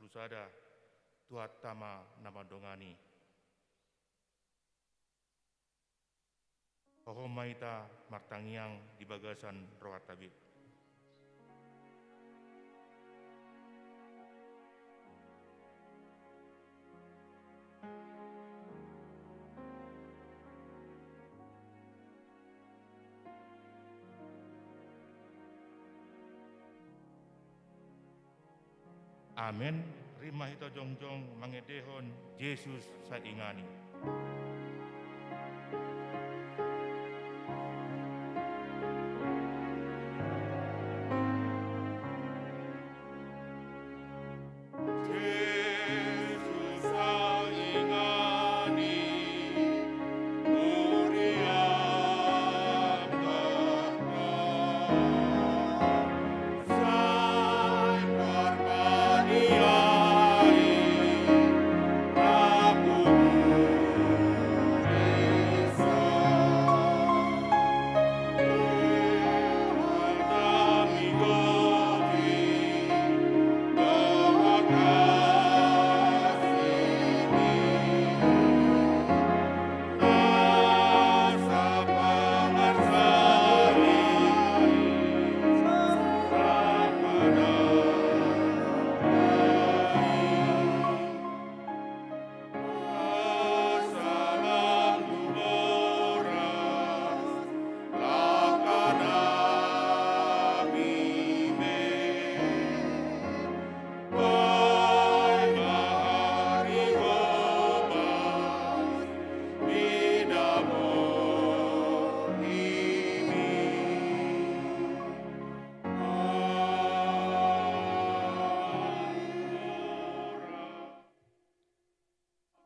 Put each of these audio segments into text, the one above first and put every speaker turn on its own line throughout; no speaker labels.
Sada tuat tama nama dongani. Hohomaita martangiang di bagasan rohatabit. Amen. Rima hito jongjong mangedehon Yesus saingani.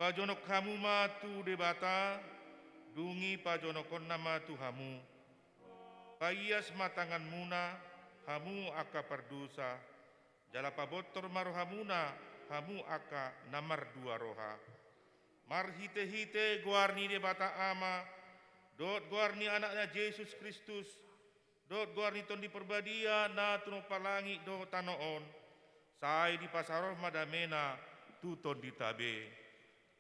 Pajonok hamu matu debata, dungi pajonokon nama tu hamu. Paias matangan muna, hamu aka perdusa. Jalapa botor marohamuna, hamu aka namar dua roha. Marhite-hite guarni debata ama, dot guarni anaknya Yesus Kristus, dot guarni ton di perbadia na tuno palangi do tanoon. Sai di pasaroh madamena, tuton di tabe.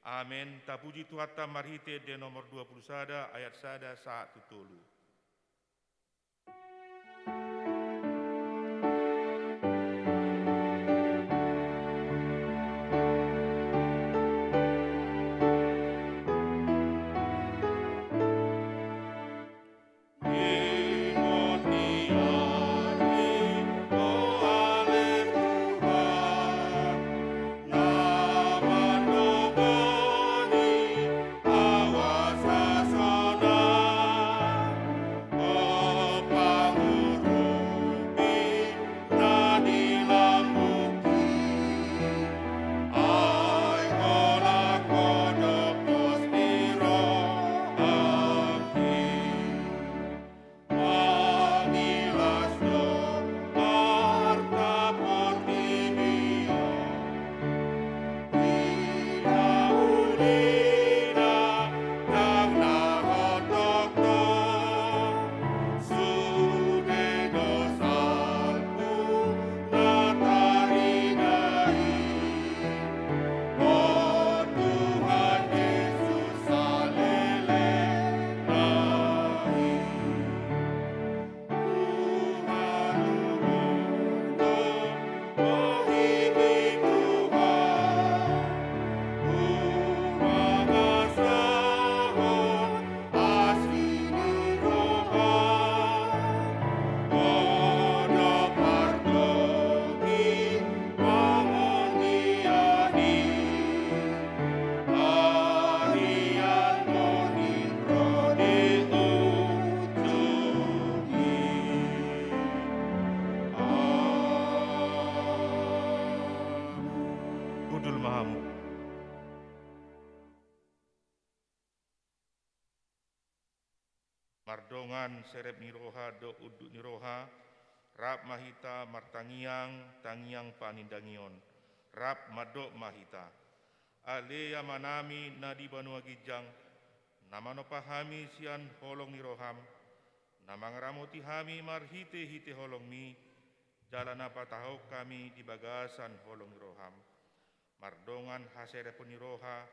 Amin. Tapuji Tuhatta marhite de nomor 20 sada ayat sada saat tutulu. Mardongan serep niroha do uduk niroha, rap mahita martangiang tangiang panindangion, rap madok mahita. Alea manami nadi banua gijang, namano pahami sian holong niroham, namangramoti hami marhite hite holong mi, jalan apa tahu kami di bagasan holong niroham. mardongan hasere puniroha,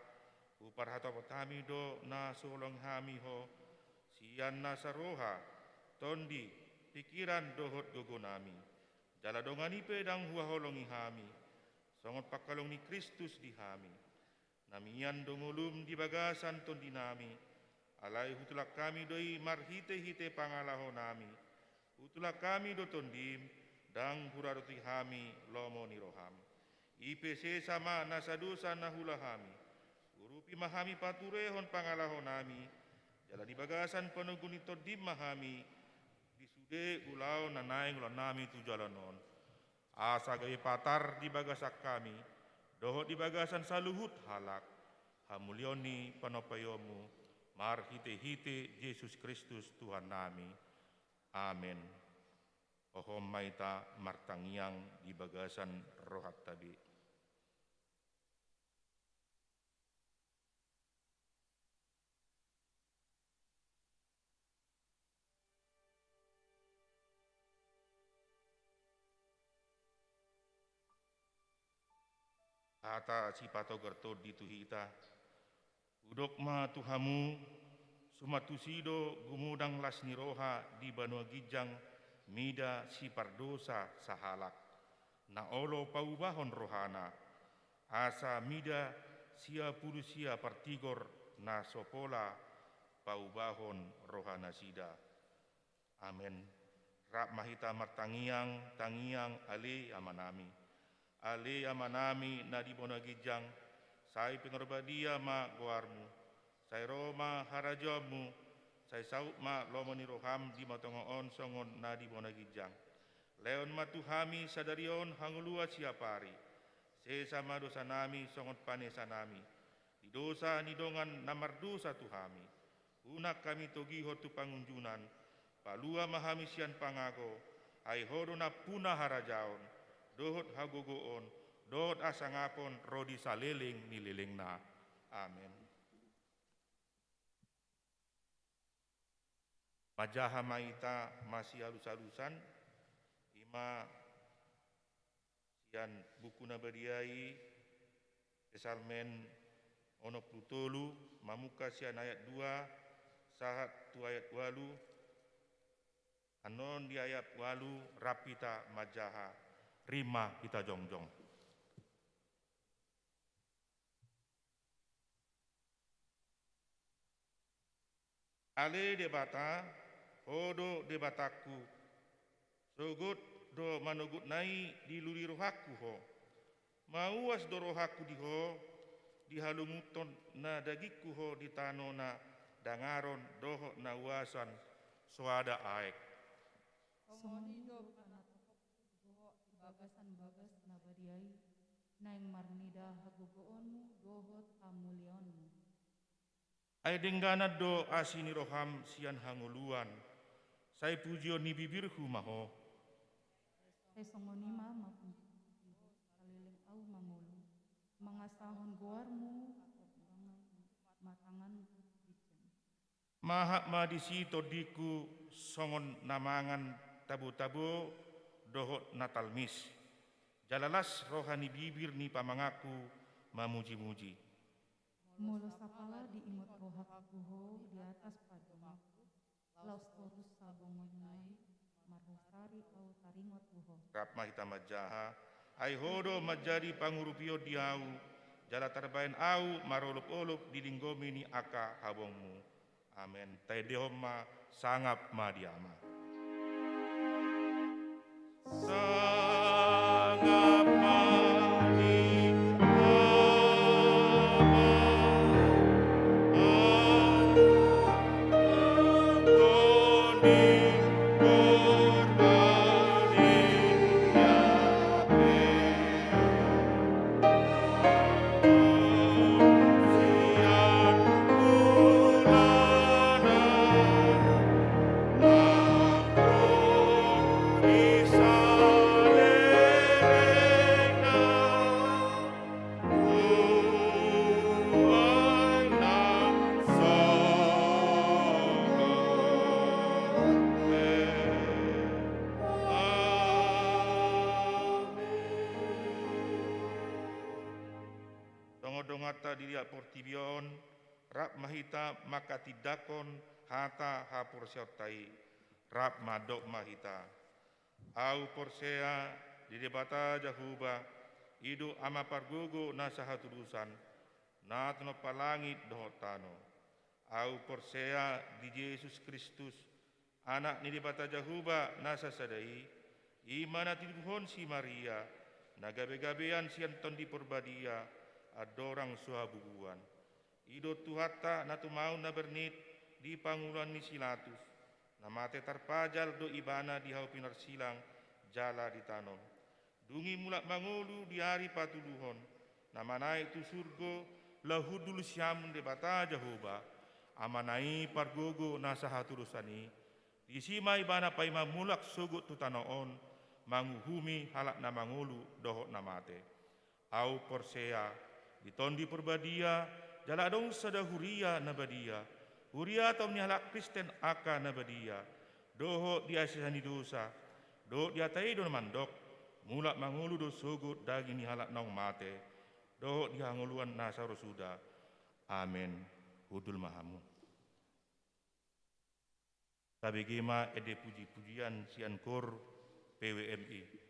uparhato kami do na sulong hami ho, sian na saroha, tondi pikiran dohot gogonami, jala dongani pedang huaholongi hami, songot pakalong ni Kristus di hami, namian dongulum di bagasan tondi nami, alai hutulak kami doi marhite-hite pangalaho nami, hutulak kami do tondim, dang huraroti hami lomo ni roham. IPC sama nasadusa nahulahami, urupi mahami paturehon pangalahon nami, jala di bagasan penuguni todim mahami, disude ulau nanaing ulan nami tu jalanon. Asa gaya patar di bagasak kami, dohot di bagasan saluhut halak, hamulioni panopayomu, marhite-hite Yesus Kristus Tuhan nami. Amin. Ohom maita martangiang di bagasan rohat tabi. Ata si patogerto dituhita, udok ma tuhamu, sumatusido gumudang las niroha di banua gijang, mida si pardosa sahalak, na olo paubahon rohana, asa mida sia purusia partigor na sopola paubahon rohana sida. Amen. Rap mahita martangiang, tangiang ale amanami. Ale amanami na di bonagijang, sai pingarbadia ma goarmu, sai roma harajamu, sai sauk ma lomoni roham di matongoon songon na di bonagijang. Leon matuhami sadarion hangulua siapari, sesama dosa nami songon panesa nami, di dosa nidongan namardosa tuhami, unak kami togiho tu pangunjunan, palua mahami sian pangago, ai hodona punah harajaon, dohot hagogoon, dohot asangapon, rodi saleling nililingna. Amin. Majaha maita masih halus-halusan, ima sian buku nabadiai, esalmen ono plutolu, mamuka sian ayat 2, sahat tu ayat 8, anon di ayat 8, rapita majaha, rima kita jongjong. Ale debata, odo debataku, sogut do manugut nai di luri rohaku ho, mauas do rohaku di ho, di halumuton na dagiku ho di tano na dangaron doho na uasan soada aek.
Somoni do bagasan bagas nabadiai, naing marnida hagogoonmu dohot hamulionmu.
Ay denggana do asini roham sian hanguluan, sai pujio ni bibirhu maho.
Sai songonima mapunti kaliling au mangulu, mangasahon goarmu, matangan bijen.
Mahak madisi todiku songon namangan tabu-tabu dohot natalmis. Jalalas rohani bibir ni pamangaku mamuji-muji.
Mulu sapala diimut rohaku ho di atas padumaku, laus torus sabongonai, marhusari au taringot buho.
Rapma hita majaha, ai hodo majadi pangurupio diau, jala terbain au marolup-olup dilinggomi ni aka habongmu. Amen. Taidehoma sangap madiama. Sangap Isale modongata diriak portibion, rap mahita makatidakon hata hapur siautai, rap madok mahita. Au porsea di debata jahuba, idu ama pargogo nasa hatudusan, natno palangit dohotano. Au porsea di Yesus Kristus, anak ni debata jahuba nasa sadai, imana tiduhon si Maria, nagabe-gabean si Anton di Purbadia, adorang suhabubuan. Ido tuhata natu mau na bernit di panguluan ni Silatus, namate tarpajal do ibana di hau pinar silang jala di tanom. Dungi mulak mangulu di hari patuluhon, namanai tu surgo lahudul siamun de bata Jehovah, amanai pargogo nasa haturusani, di sima ibana paima mulak sugut tu tanoon, manguhumi halak na mangulu dohok namate. Au porsea, di tondi Purbadia, jala dong sada huria nabadia, huria atau ni halak Kristen aka nabadia, dohok dia sisani dosa, dohok dia tai don mandok, mulak mangulu do sugut dagi ni halak naung mate, dohok dia nguluan nasa rosuda. Amin. Hudul mahamu. Tabegema ede puji-pujian sian kor PWMI.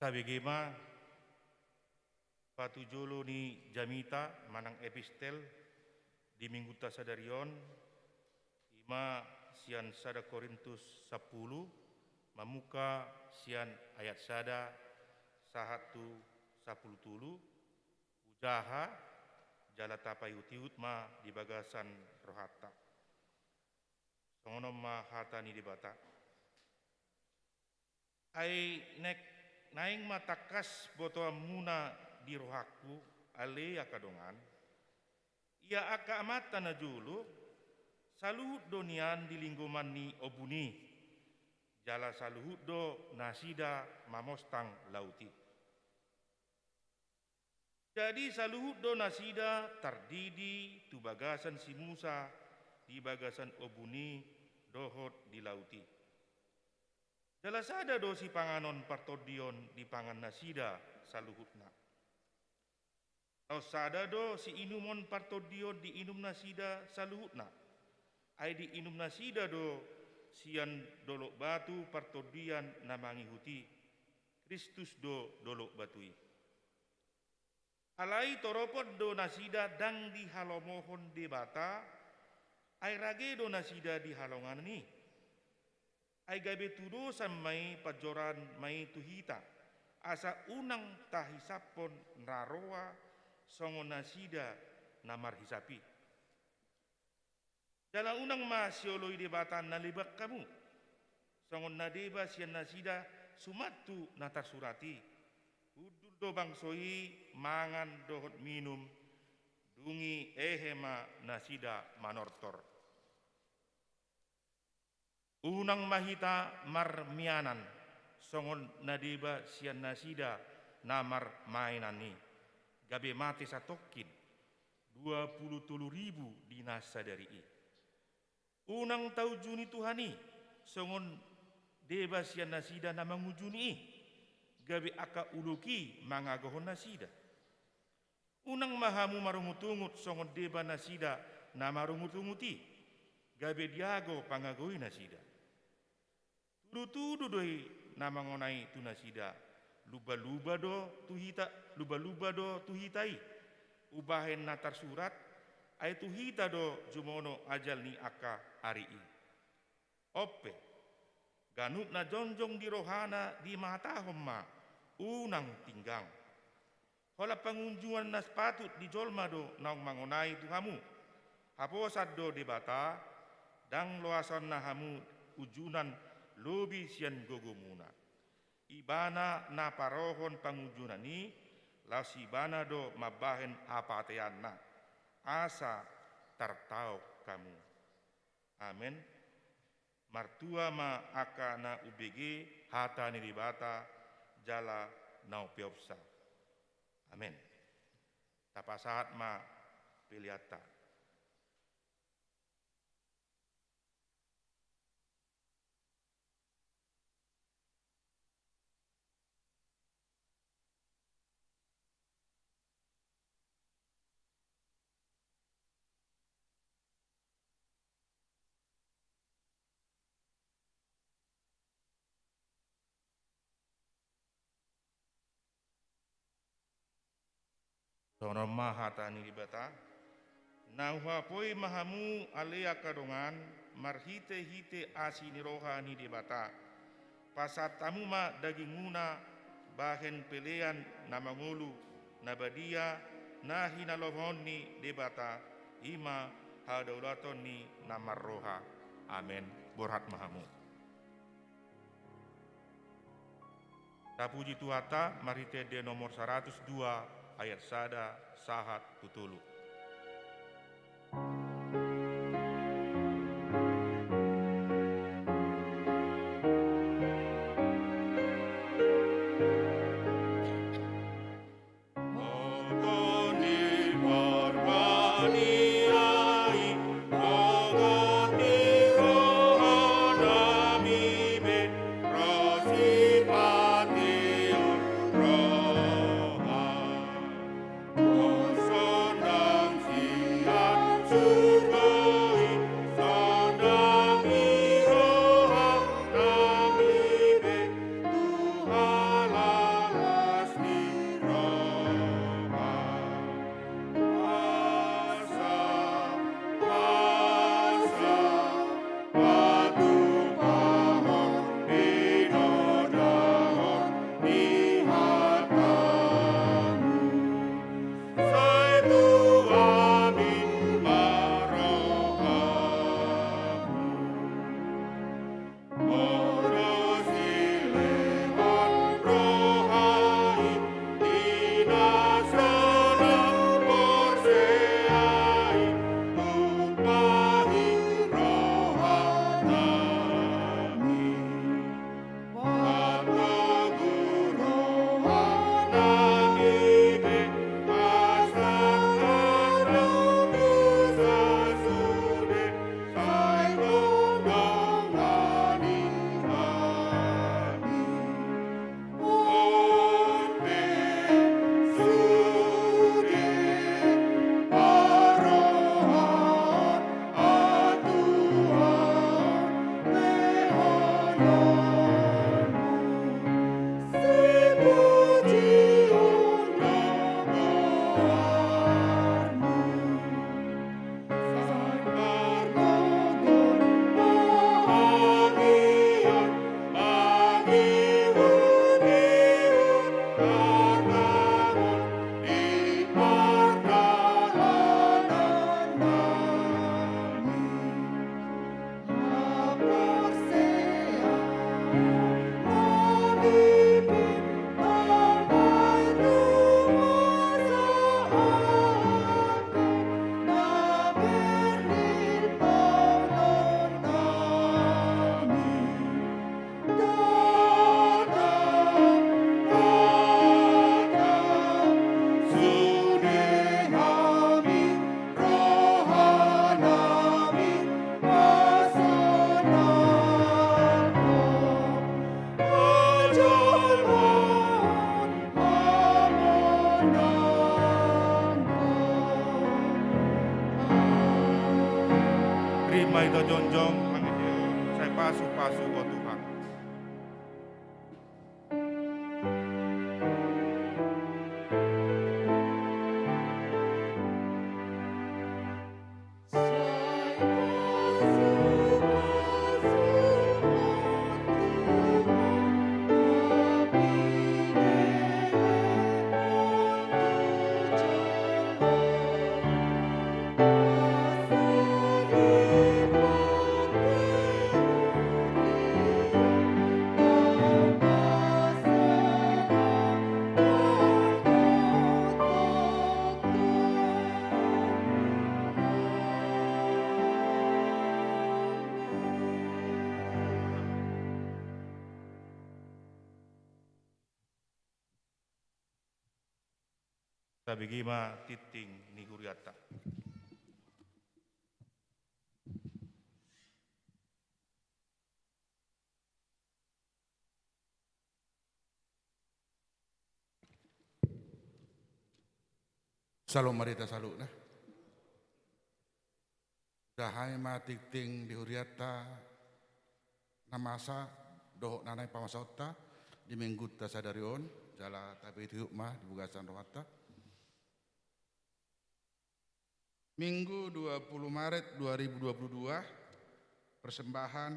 Tabegema patujolo ni jamita manang epistel di minggu tasadarion ima sian sada Korintus 10 mamuka sian ayat sada sahatu 10 tulu ujaha jala tapai utiut ma di bagasan rohata songono ma hata ni dibata ai nek naing matakas boto muna di rohaku ale akadongan ia aka amata na julu saluhut donian di linggoman ni obuni jala saluhut do nasida mamostang lauti. Jadi saluhut do nasida tardidi tu bagasan si Musa di bagasan obuni dohot di lauti. Jala sada do si panganon partodion di pangan nasida saluhutna. Tau sada do si inumon partodion di inum nasida saluhutna. Ai di inum nasida do sian dolok batu partodian namangi huti. Kristus do dolok batui. Alai toropod do nasida dang di halomohon de bata. Ai rage do nasida di halongan ni. Ai gabe tudo samai pajoran mai tuhita. Asa unang tahisapon naroa songo nasida namar hisapi. Dalam unang masioloi debatan nalibak kamu. Songo nadeba sian nasida sumatu natar surati. Udul do bangsoi mangan dohot minum. Dungi ehema nasida manortor. Unang mahita marmianan songon nadeba sian nasida namar mainani gabe mate satokin 23.000 dinasa dari i. Unang tau juni Tuhani songon deba sian nasida nama ngujuni i gabe aka uluki mangagohon nasida. Unang mahamu marungutungut songon deba nasida nama rungutunguti gabe diago pangagoi nasida. Tudu doi nama ngonai tu nasida luba-luba do tuhita luba-luba do tuhitai ubahen natar surat ai tuhita do jumono ajal ni aka ari i. Ope ganut na jonjong di rohana di mata homma unang tinggang. Hola pengunjungan nas patut di jolma do naung mangonai tuhamu. Haposat do debata dang loasan nahamu ujunan lobi sian gogomuna. Ibana na parohon pangujunan ni lasibana do mabahen apateanna. Asa tartau kamu. Amen. Martua ma aka na UBG hata ni dibata jala nau piopsa. Amen. Tapasahat ma piliata. Sono mahata ni dibata. Nauhapoi mahamu alea kadongan marhite hite asi ni roha ni dibata. Pasatamu ma daginguna bahen pelean namangulu nabadia nahina lohon ni debata ima hadaulaton ni namar roha. Amen. Borhat mahamu. Tapuji Tuhata marhite de nomor 102 ayat sada sahat tutulu.
Sonda
terima itu jonjong mangiteo saya pasu-pasu oh Tuhan. Sabigima titing ni huriata.
Salam marita salu nah. Dahai ma titing di huriata namasa dohok nanai pamasota di minggu sadarion jala tapi itu mah di bugasan rohata. Minggu 20 Maret 2022 persembahan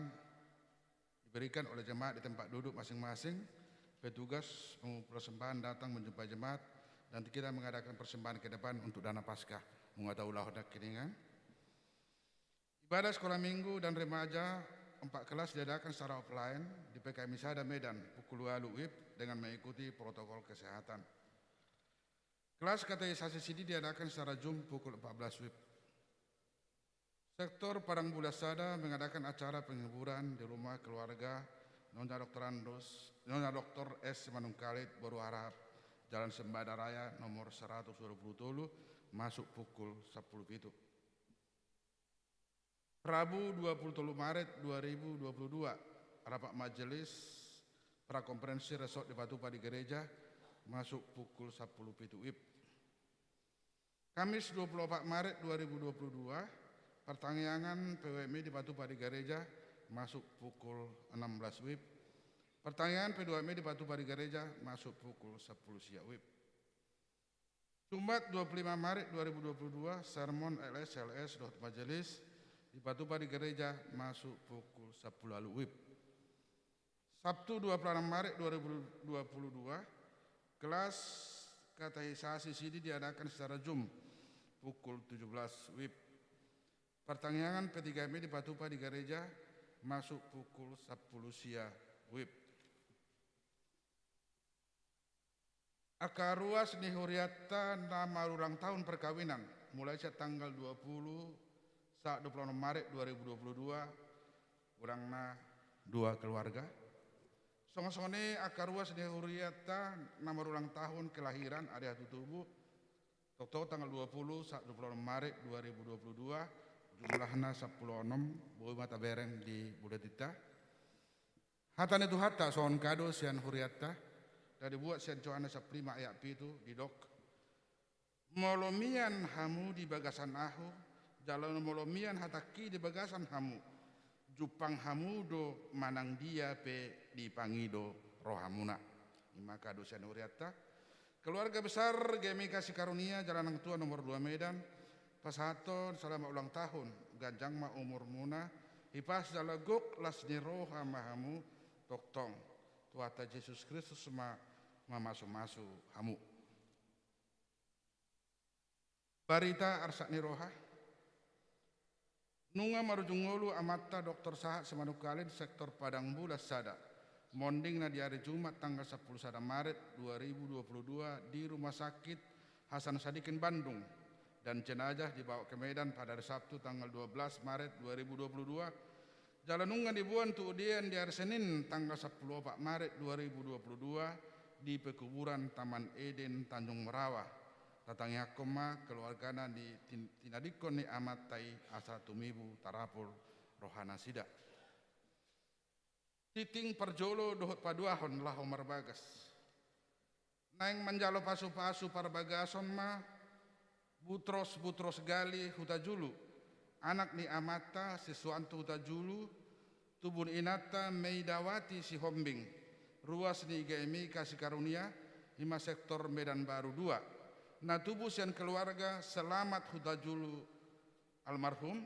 diberikan oleh jemaat di tempat duduk masing-masing. Petugas persembahan datang menjumpai jemaat dan kita mengadakan persembahan ke depan untuk dana Paskah. Mengataulah hendak kiringan. Ibadah sekolah minggu dan remaja 4 kelas diadakan secara offline di PKM Sada Medan pukul 2 WIB dengan mengikuti protokol kesehatan. Kelas katekisasi CD diadakan secara Zoom pukul 14 WIB. Sektor Padang Bulas Sada mengadakan acara penghiburan di rumah keluarga Nyonya Dr. S. Manungkalit Baru Harap, Jalan Sembada Raya nomor 120 masuk pukul 10 itu. Rabu 23 Maret 2022 rapat majelis prakonferensi resort di Batu Padi Gereja masuk pukul 10 pitu WIB. Kamis 24 Maret 2022 pertanyaan PWMI di Batu Padi Gereja masuk pukul 16 WIB. Pertanyaan P2MI di Batu Padi Gereja masuk pukul 10 siang WIB. Jumat 25 Maret 2022 sermon LS Dr. Majelis di Batu Padi Gereja masuk pukul 10 lalu WIB. Sabtu 26 Maret 2022 kelas katekisasi CD diadakan secara Zoom pukul 17 WIB. Pertanyaan P3MI di Batu Padi Gereja masuk pukul 10 siang WIB. Akar ruas ni huriata nama ulang tahun perkawinan mulai tanggal 20 saat 26 Maret 2022 urangna 2 keluarga. Song-songone akar ruas ni huriata nama ulang tahun kelahiran ada tubuh Tokto tanggal 20 saat 26 Maret 2022 jumlahna 16 boy mata bereng di Budetita. Hatan itu hatta soon kado sian huriata dan dibuat sian coana saprima ayat itu di dok. Molomian hamu di bagasan ahu, jalan molomian hataki di bagasan hamu. Jupang hamu do manang dia pe di pangido rohamuna. Ima kado sian huriata. Keluarga besar GMI Kasih Karunia Jalan Nang Tua nomor 2 Medan. Pasaton selamat ulang tahun. Ganjang ma umur muna. Hipas jalaguk lasni roha mahamu toktong. Tuata Yesus Kristus masu hamu. Barita arsakni roha. Nunga marujungolu amata Dr. Sahat Semanukalin sektor Padang Bulas Sada. Monding na di hari Jumat tanggal 10 Maret 2022 di Rumah Sakit Hasan Sadikin Bandung. Dan jenazah dibawa ke Medan pada hari Sabtu tanggal 12 Maret 2022. Jalanungan dibuang untuk udian di hari Senin tanggal 10 Maret 2022 di pekuburan Taman Eden Tanjung Merawa. Tatangnya koma keluargana di tinadikon ni amatai asa tumibu tarapul rohana sida. Titing perjolo dohot paduahon lah Omar Bagas. Naing menjalo pasu-pasu parbagason ma butros gali huta julu. anak ni Amata Siswanto Hutajulu, tubun inata Meidawati si Hombing, ruas ni IGMI Kasih Karunia, Hima Sektor Medan Baru 2. Na tubuh sian keluarga Selamat Hutajulu almarhum,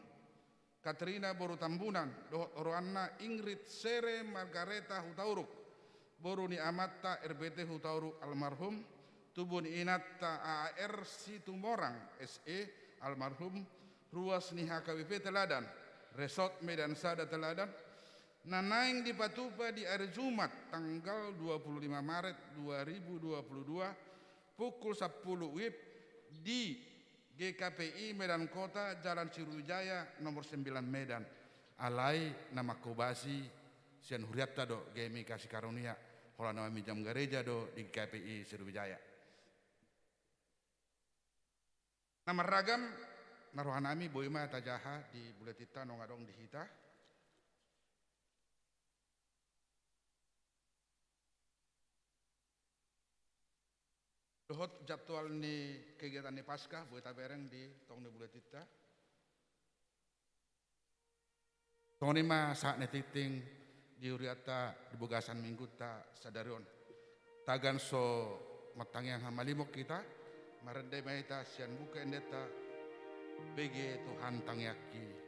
Katrina Boru Tambunan, Roanna Ingrid Sere Margareta Hutauruk, Boru ni Amata RBT Hutauruk almarhum, tubuh ni inata AAR Situmorang SE almarhum, ruas ni HKWP Teladan, Resort Medan Sada Teladan, nanaing di Patupa di hari Jumat tanggal 25 Maret 2022 pukul 10 WIB di GKPI Medan Kota Jalan Sriwijaya nomor 9 Medan. Alai nama Kobasi sian huriatta do GMI Kasih Karunia hola nama mijam gereja do di GKPI Sriwijaya. Nama ragam narohanami boima tajaha di buletita nongadong di hita. Dohot jadwal ni kegiatan ni Paskah buat bereng di tong ni buletita. Tong ni mah saat netiting di uriata di bogasan minggu ta sadarion. Tagan so matang yang hamalimok kita marende mahita sian buka endeta BG Tuhan tangyaki.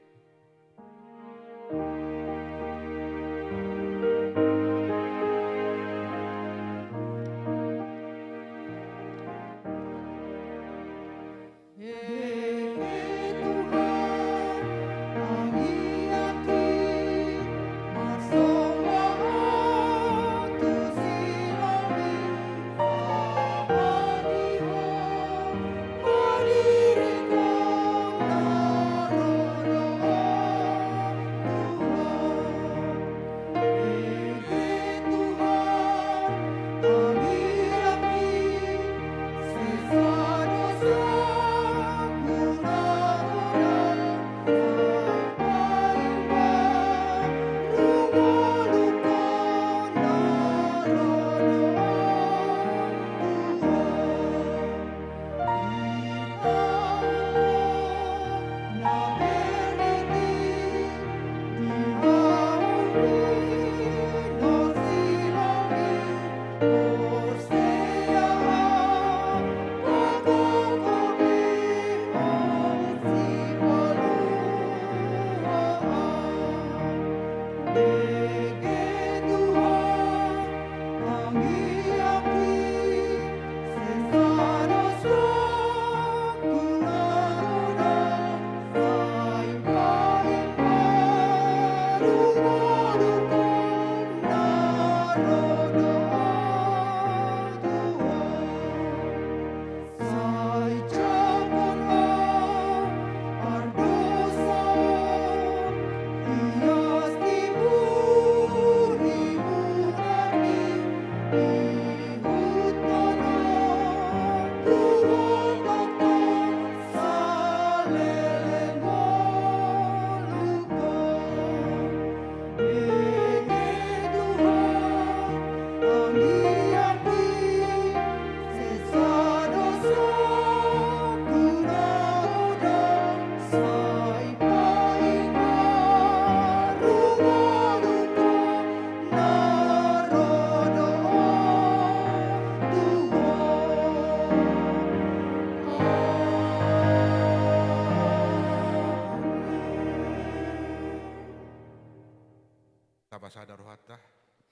Tabasada rohata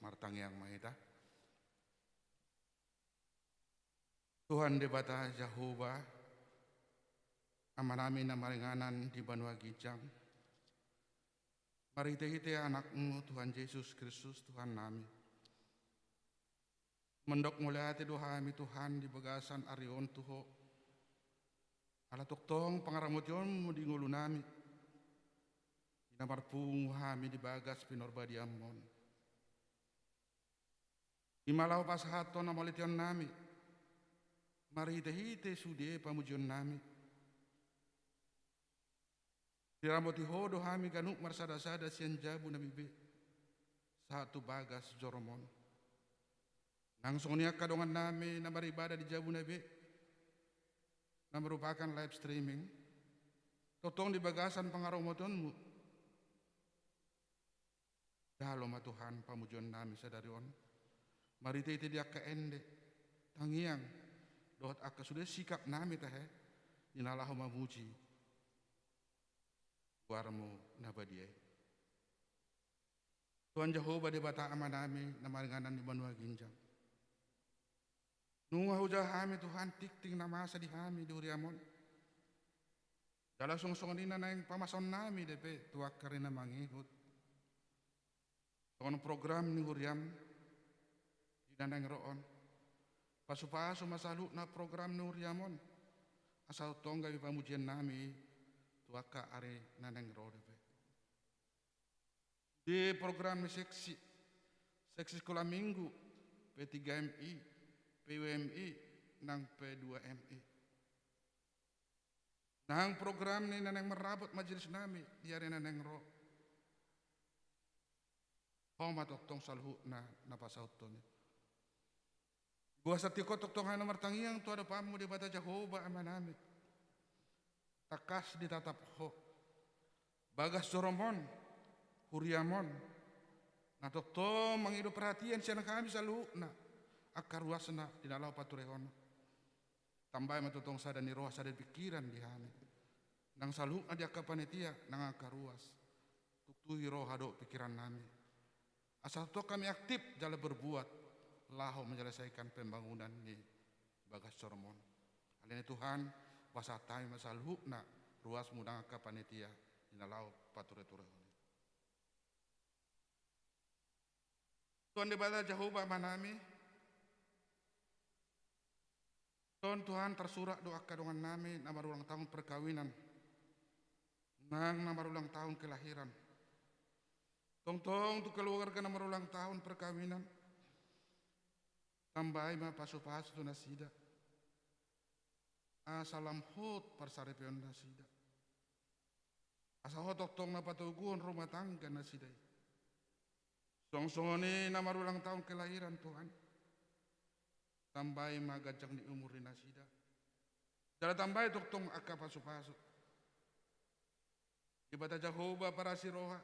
martang yang mahita. Tuhan debata Jehovah amanami na maringanan di Banua Gijang. Marite-hite anakmu Tuhan Yesus Kristus Tuhan nami. Mendok mulai hati dohami Tuhan di bagasan arion tuho. Ala toktong pangaramutyon mo di ngulu nami. Namarpung hami di bagas pinorba di Ammon. Imalaw pasahato na malition nami. Marite-hite sude pamujon nami. Diramboti hodo hami ganuk marsada-sada sian jabu na bibi. Satu bagas joromon. Langsung niya kadongan nami na maribada di jabu na bibi. Na merupakan live streaming. Totong di bagasan pengaruh motonmu. Dalam Tuhan pamujuan nami sadari on. Mari tete dia ke ende. Tangiang. Dohat akka sudah sikap nami tahe. Inalahu mamuji. Warmu nabadiai. Tuhan Jehovah di bata amanami namaringanan di Banua Ginjang. Nunga hujah hami Tuhan tikting namasa di hami di Uriamon. Dalam song-song nina na yung pamason nami depe tuwak ka rin na mangihot. Sono program ni Uriam di nanang roon. Pasu-pasu masalu na program ni Uriamon. Asal tongga yung pamujian nami tuwak ka are nanang roon depe. Di program ni seksi sekolah minggu P3MI, PWMI, nang P2MI. Nang program ni nanang merabot majelis nami di area nanang ro. Homa toktong salhu na napasaut to ni. Gua satiko toktong hana martangiang tu ada pamu di bata Jehovah amanami. Takas ditatap ho. Bagas Joromon, Huriamon. Na toktong mangido perhatian siya kami salhu na akaruasna di dalau paturehon. Tambah matutong sada ni roh sada pikiran di hami. Nang saluk na dia kapanitia nang akaruas. Tuktuhi roh hado pikiran nami. Asal to kami aktif dalam berbuat laho menyelesaikan pembangunan di Bagas Joromon. Alini Tuhan pasatai masaluk na ruas mudang kapanitia di nalau pature-ture. Tuhan di bala Jehovah manami. Tuhan tersurat doa kadongan nami nama ulang tahun perkawinan. Nang nama ulang tahun kelahiran. Tong tu keluarga nama ulang tahun perkawinan. Tambai ma pasu-pasu tu nasida. Asalam hot parsarepion nasida. Asa hot tong na patuguan rumah tangga nasida. Song-songoni nama ulang tahun kelahiran Tuhan. Tambai magajang ni umur ni nasida. Dala tambai toktong akka pasu-pasu. Ibata Jehovah para siroha.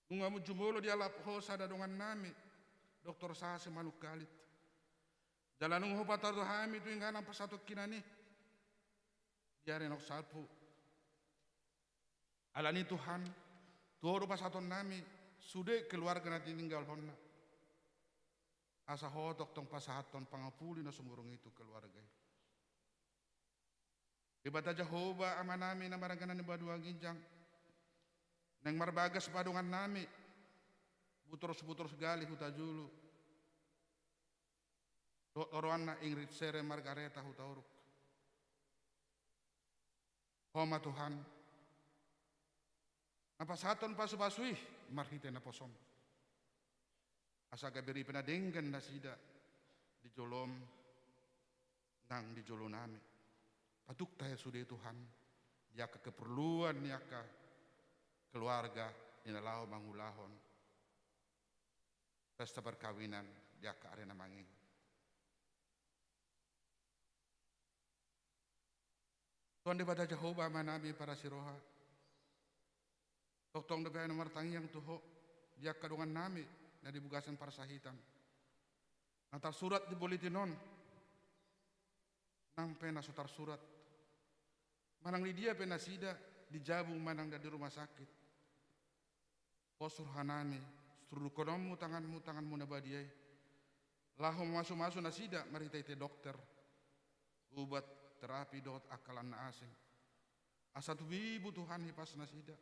Nunga mo jumulo di alapho sa dadungan nami. Doktor Sase Manukalit. Dala nung ho patardo hami tuwing ganang pasatok kinani. Diari nok salpo. Alani Tuhan. Tuho pasaton nami. Sude keluarga na tininggal honna. Asa hodok tong pasahaton pangapuli na sumurong itu keluarga. Ibata Jehovah ama nami na maraganan ni Banua Ginjang. Nang marbagas padungan nami. Buturos-buturos gali hutajulu. Toroan na Ingrid Sere Margareta hutauruk. Homa Tuhan. Napasahaton pasu-pasui marhite na posom. Asa gabiri penadenggan nasida di jolom nang di jolo nami. Patuk tayo sudah Tuhan. Dia ke keperluan dia ke keluarga inalau mangulahon. Pesta perkawinan dia ke arena manging. Tuhan daripada Jehovah manami para siroha. Toktong daripada nomor tangi yang tuho dia kadungan nami. Na dibugasan para sahitan. Nantar surat di buletinon. Nang pena sutar surat. Manang di dia pena sida. Dijabung manang dari rumah sakit. Posur hanami. Seluruh konommu tanganmu nabadiai. Lahom masuk-masuk na sida. Marita ite dokter. Ubat terapi dot akalan na asing. Asatu wibu Tuhan hipas na sida.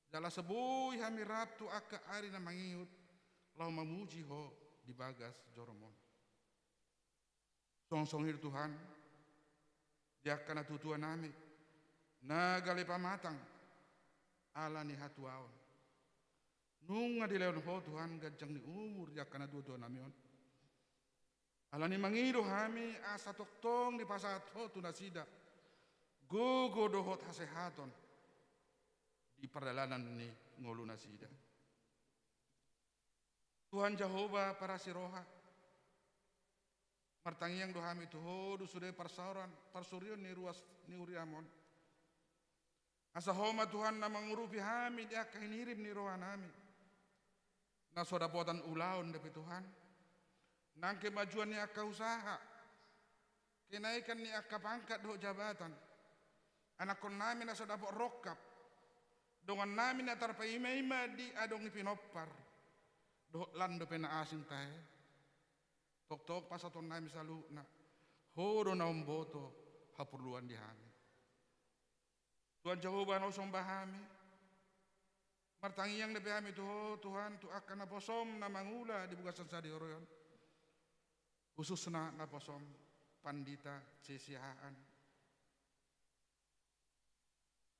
Jala sebuih hami rabtu akka ari na mangiyut. Lau mamuji ho di Bagas Joromon. Song-songir Tuhan. Dia kana tutuan nami. Nagale pamatang. Ala ni hatuaon. Nunga di leon ho Tuhan gajang ni umur. Dia kana tutuan nami on. Ala ni mangido hami asa toktong di pasat ho tunasida. Gogo dohot hasehaton. Di perjalanan ni ngolu nasida. Tuhan Jehovah para siroha. Martangiang dohami tuho du sudah parsurion ni ruas ni Uriamon. Asa homa Tuhan na mengurupi kami dia kahinirim ni rohan kami. Na sodapotan ulaon depi Tuhan. Nang kemajuan ni aka usaha. Kenaikan ni aka pangkat do jabatan. Anak kon namin na sodapot rokap. Dongan namin na tarpaima-ima di adong ipinopar. Do lando pena asing tayo. Tok-tok pasaton namin sa luna. Horo na umboto hapurluan di kami. Tuhan Jehovah na usong bahami. Martangiyang nabi kami Tuhan tu akan naposom na mangula di bugasan sa dioroyon. Khusus na naposom pandita sisihaan.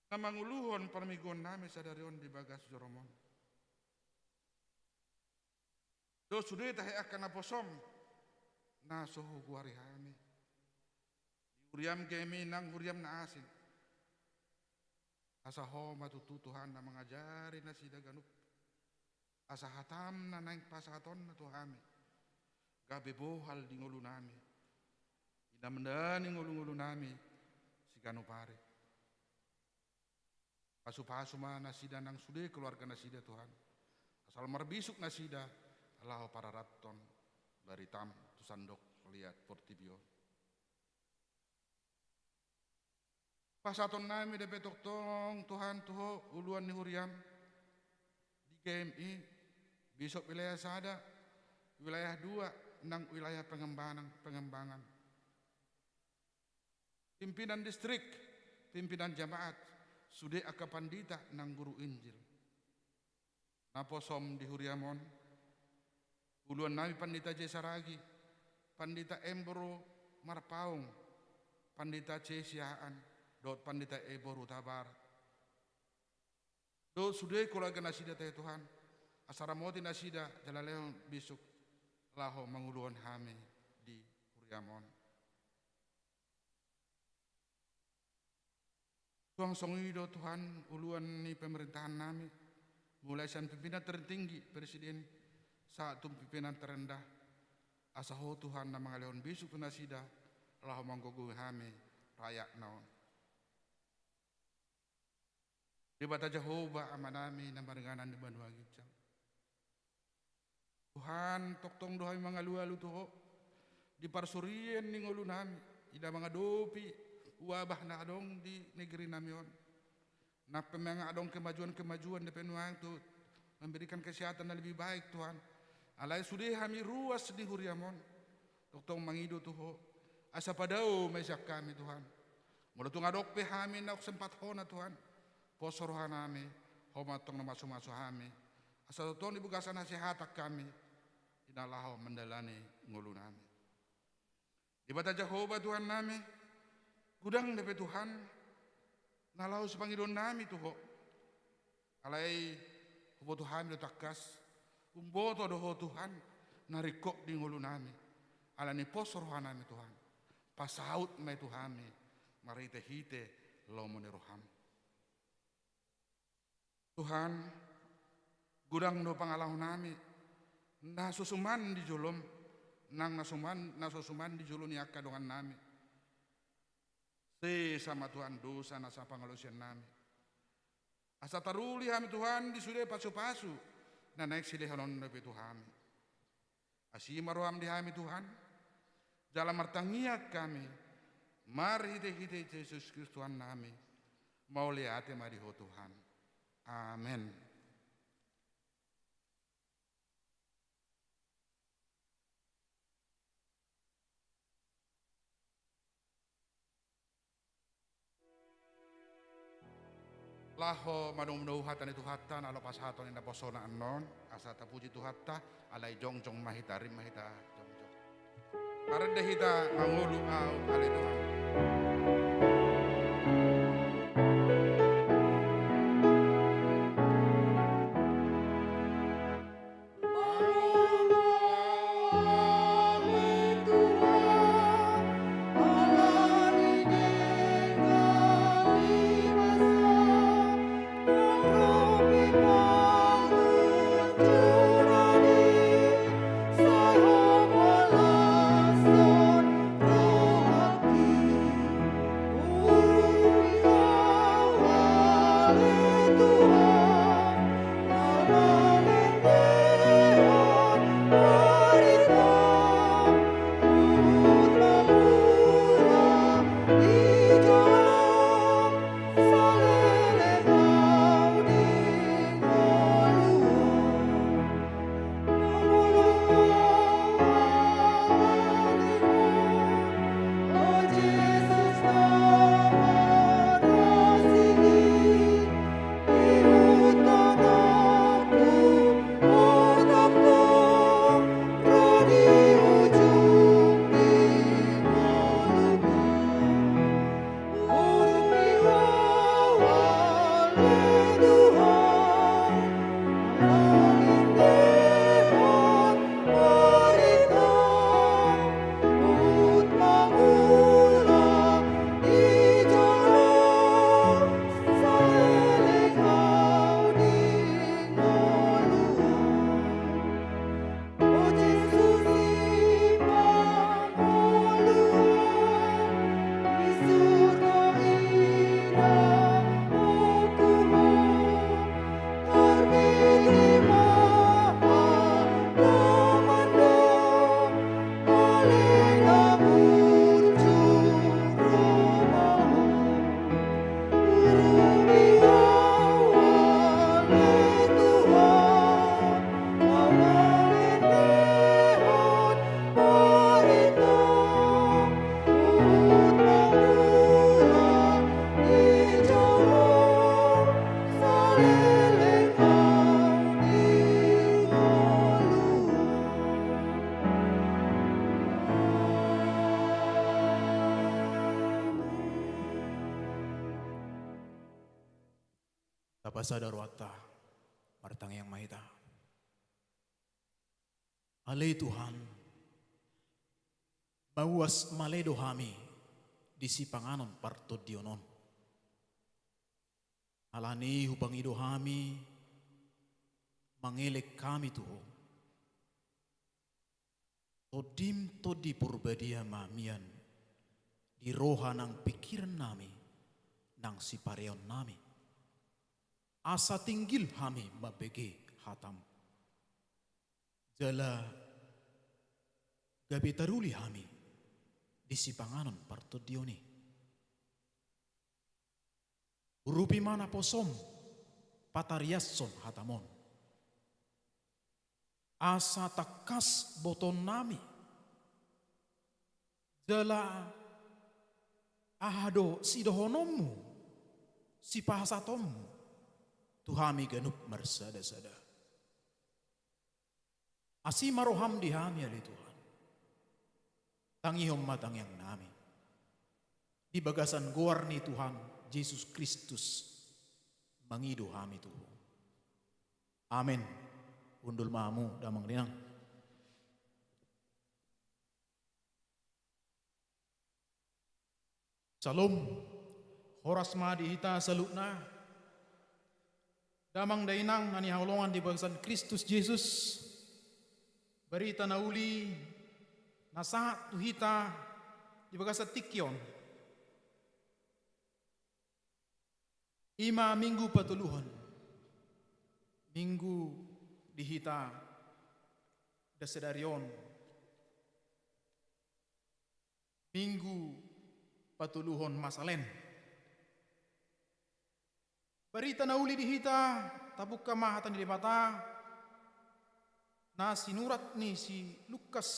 Na manguluhon parmigon namin sa darion di bagas joromon. Do sudah tahi akan naposom na suhu guari kami. Huriam kami nang huriam na asin. Asa homa tutu Tuhan na mengajari na sida ganup. Asa hatam na naing pasaton na Tuhan. Gabi bohal di ngulu nami. Ina mendani ngulu-ngulu nami si ganupare. Pasu-pasu na sida nang sude keluarga na sida Tuhan. Asal marbisuk na sida Allah para raton dari tam tu sandok lihat portibio. Pasaton nami de petok tong Tuhan tuho uluan ni huriam di GMI besok wilayah sada wilayah 2 nang wilayah pengembangan pimpinan distrik pimpinan jamaat sude aka pandita nang guru Injil naposom di huriamon uluan nami pandita Jesaragi pandita Embro Marpaung pandita Cesiaan dot pandita Eboru Tabar. Do sudah keluarga nasida teh Tuhan. Asara moti nasida jalaleo bisuk laho manguluan hame di Huriamon. Tuang songido Tuhan uluan ni pemerintahan nami. Mulai san pimpinan tertinggi presiden saat pimpinan terendah. Asaho Tuhan na mangaleon bisuk tu nasida laho manggogu hame rayak naon. Di bata Jehovah amanami na maringanan di Bandua Gijang. Tuhan toktong dohay mga lualu tuho. Di parsurien ni ngulu nami. Ida mga dopi uabah na adong di negeri nami on. Na mga adong kemajuan-kemajuan di penuang tu memberikan kesehatan na lebih baik Tuhan. Alay sudi kami ruas di Huriamon. Toktong mangido tuho. Asa padao may siyak kami Tuhan. Mula tu ngadok pe kami na sempat hona Tuhan. Posorohan kami, homatong na masuk-masuk kami. Asal Tuhan dibukasan nasihatak kami, inalaho mendalani ngulu nami. Ibata Jehovah Tuhan nami, gudang depe Tuhan, nalau sepangidon nami tuho. Alay, hubo Tuhan do takas, umboto doho Tuhan, narikok di ngulu nami. Alani posorohan nami Tuhan, pasaut may Tuhan, marite-hite lomo ni roham. Tuhan, gudang do pangalahu nami, nasusuman di julum, nasusuman di julum ni akka dongan nami. Se sama Tuhan dosa nasa pangalusian nami. Asa taruli kami Tuhan di sude pasu-pasu, na naik silehanon nabi Tuhan. Asimaruham di kami Tuhan, jalan martangiak kami, mari hite-hite Yesus Kristus Tuhan nami, mau lihat mari ho Tuhan. Amin. Laho manung-manung hatan itu hatan alo pas haton ina posona anon asa tapuji tu hatta alai jongjong mahitarim mahita jongjong. Karena hita mangulu au alai Tuhan.
Saya bola son rohaki Tapasa darwata, martang yang mahita. Alay Tuhan, bawas maledo kami di sipanganon partodionon. Alani hupangido kami, mangelek kami Tuhan. Todim todi purbadia mamian, di roha nang pikiran nami, nang sipareon nami. Asa tinggil kami mabege hatam. Jala gabi taruli kami di sipanganon partodioni. Urupi mana posom patariason hatamon. Asa takas boton nami. Jala ahado sidohonomu si pahasatommu. Tuhami ganup marsada-sada. Asi maroham dihami ali Tuhan. Tangihom matang yang nami. Di bagasan guar ni Tuhan Yesus Kristus mangido kami Tuhan. Amin. Undul mamu damang linang. Salam. Horas madi hita salukna. Damang dainang nani haulongan di bagasan Kristus Yesus. Berita nauli nasahat tuhita di bagasan tikyon. 5 minggu patuluhan. Minggu dihita dasedarion. Minggu patuluhan masalen. Berita nauli dihita tabuk kamahatan di mata na sinurat ni si Lukas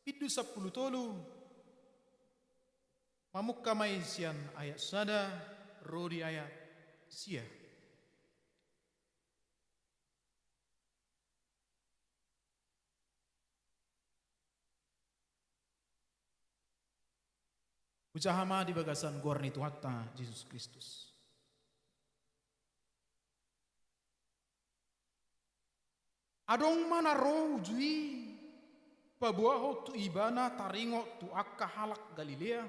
pidu 10 tolu mamuk kamay siyan ayat sada rodi ayat sia. Ucahama di bagasan gorni Tuhatta Yesus Kristus. Adong mana roh jui pabuaho tu ibana taringo tu akka halak Galilea.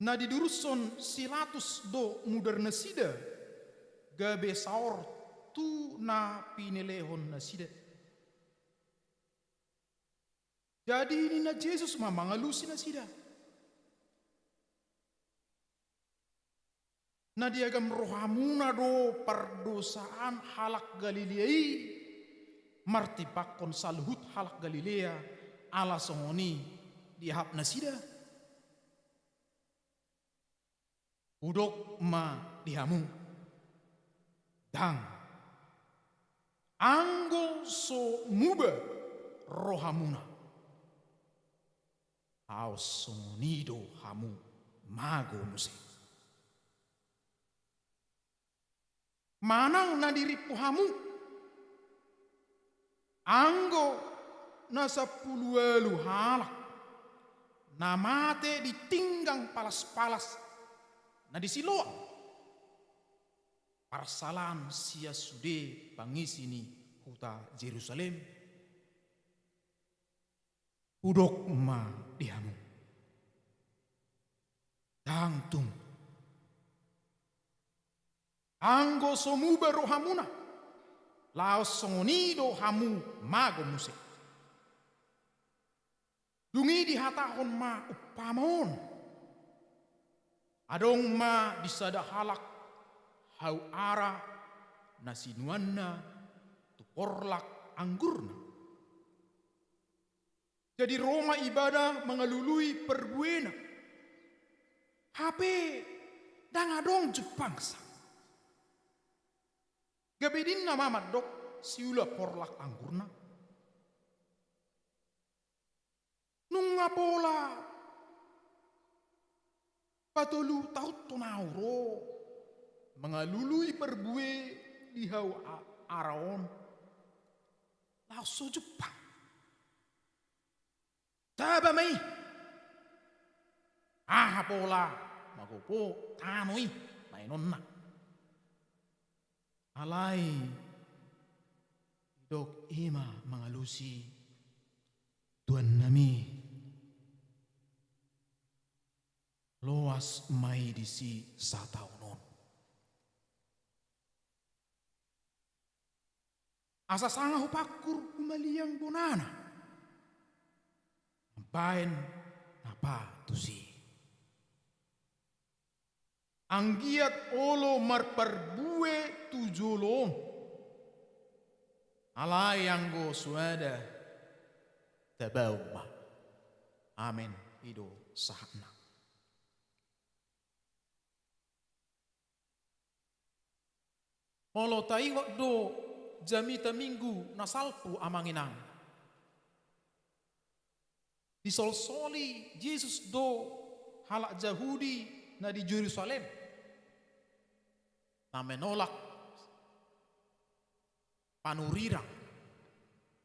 Na diduruson silatus do mudar nasida gabe saor tu na pinelehon nasida. Jadi ini na Yesus mamangalusi nasida. Na diagam rohamuna do perdosaan halak Galilei martipakon salhut halak Galilea ala songoni dihap nasida udok ma dihamu dang anggo so muba rohamuna aos songoni do hamu mago musik. Manang na diripu hamu anggo na 10 halak na mate ditinggang palas-palas na disiloa parsalan sia sude pangisi ni huta Jerusalem udok ma dihamu tangtung anggo somuba rohamuna laos songonido hamu mago musik dungi dihatahon ma upamon adong ma disada halak hau ara nasinuanna tu porlak anggurna jadi Roma ibadah mengalului perbuena HP dan adong Jepangsa gabedin na mamadok siula porlak anggurna. Nung nga pola patulu taut tonauro mengalului berbue di hau Araon langsung Jepang. Taba mai pola magopo tanoi mainonna alai dok ima mengalusi tuan nami loas mai disi sataunon asa sanga hupakur umaliang bonana bain apa tusi anggiat olo marparbue tujolo alai anggo suada tabauma amin ido sahna molo taingot do jamita minggu nasalpu amanginang disolsoli Yesus do halak Yahudi na di Jerusalem na menolak panurirang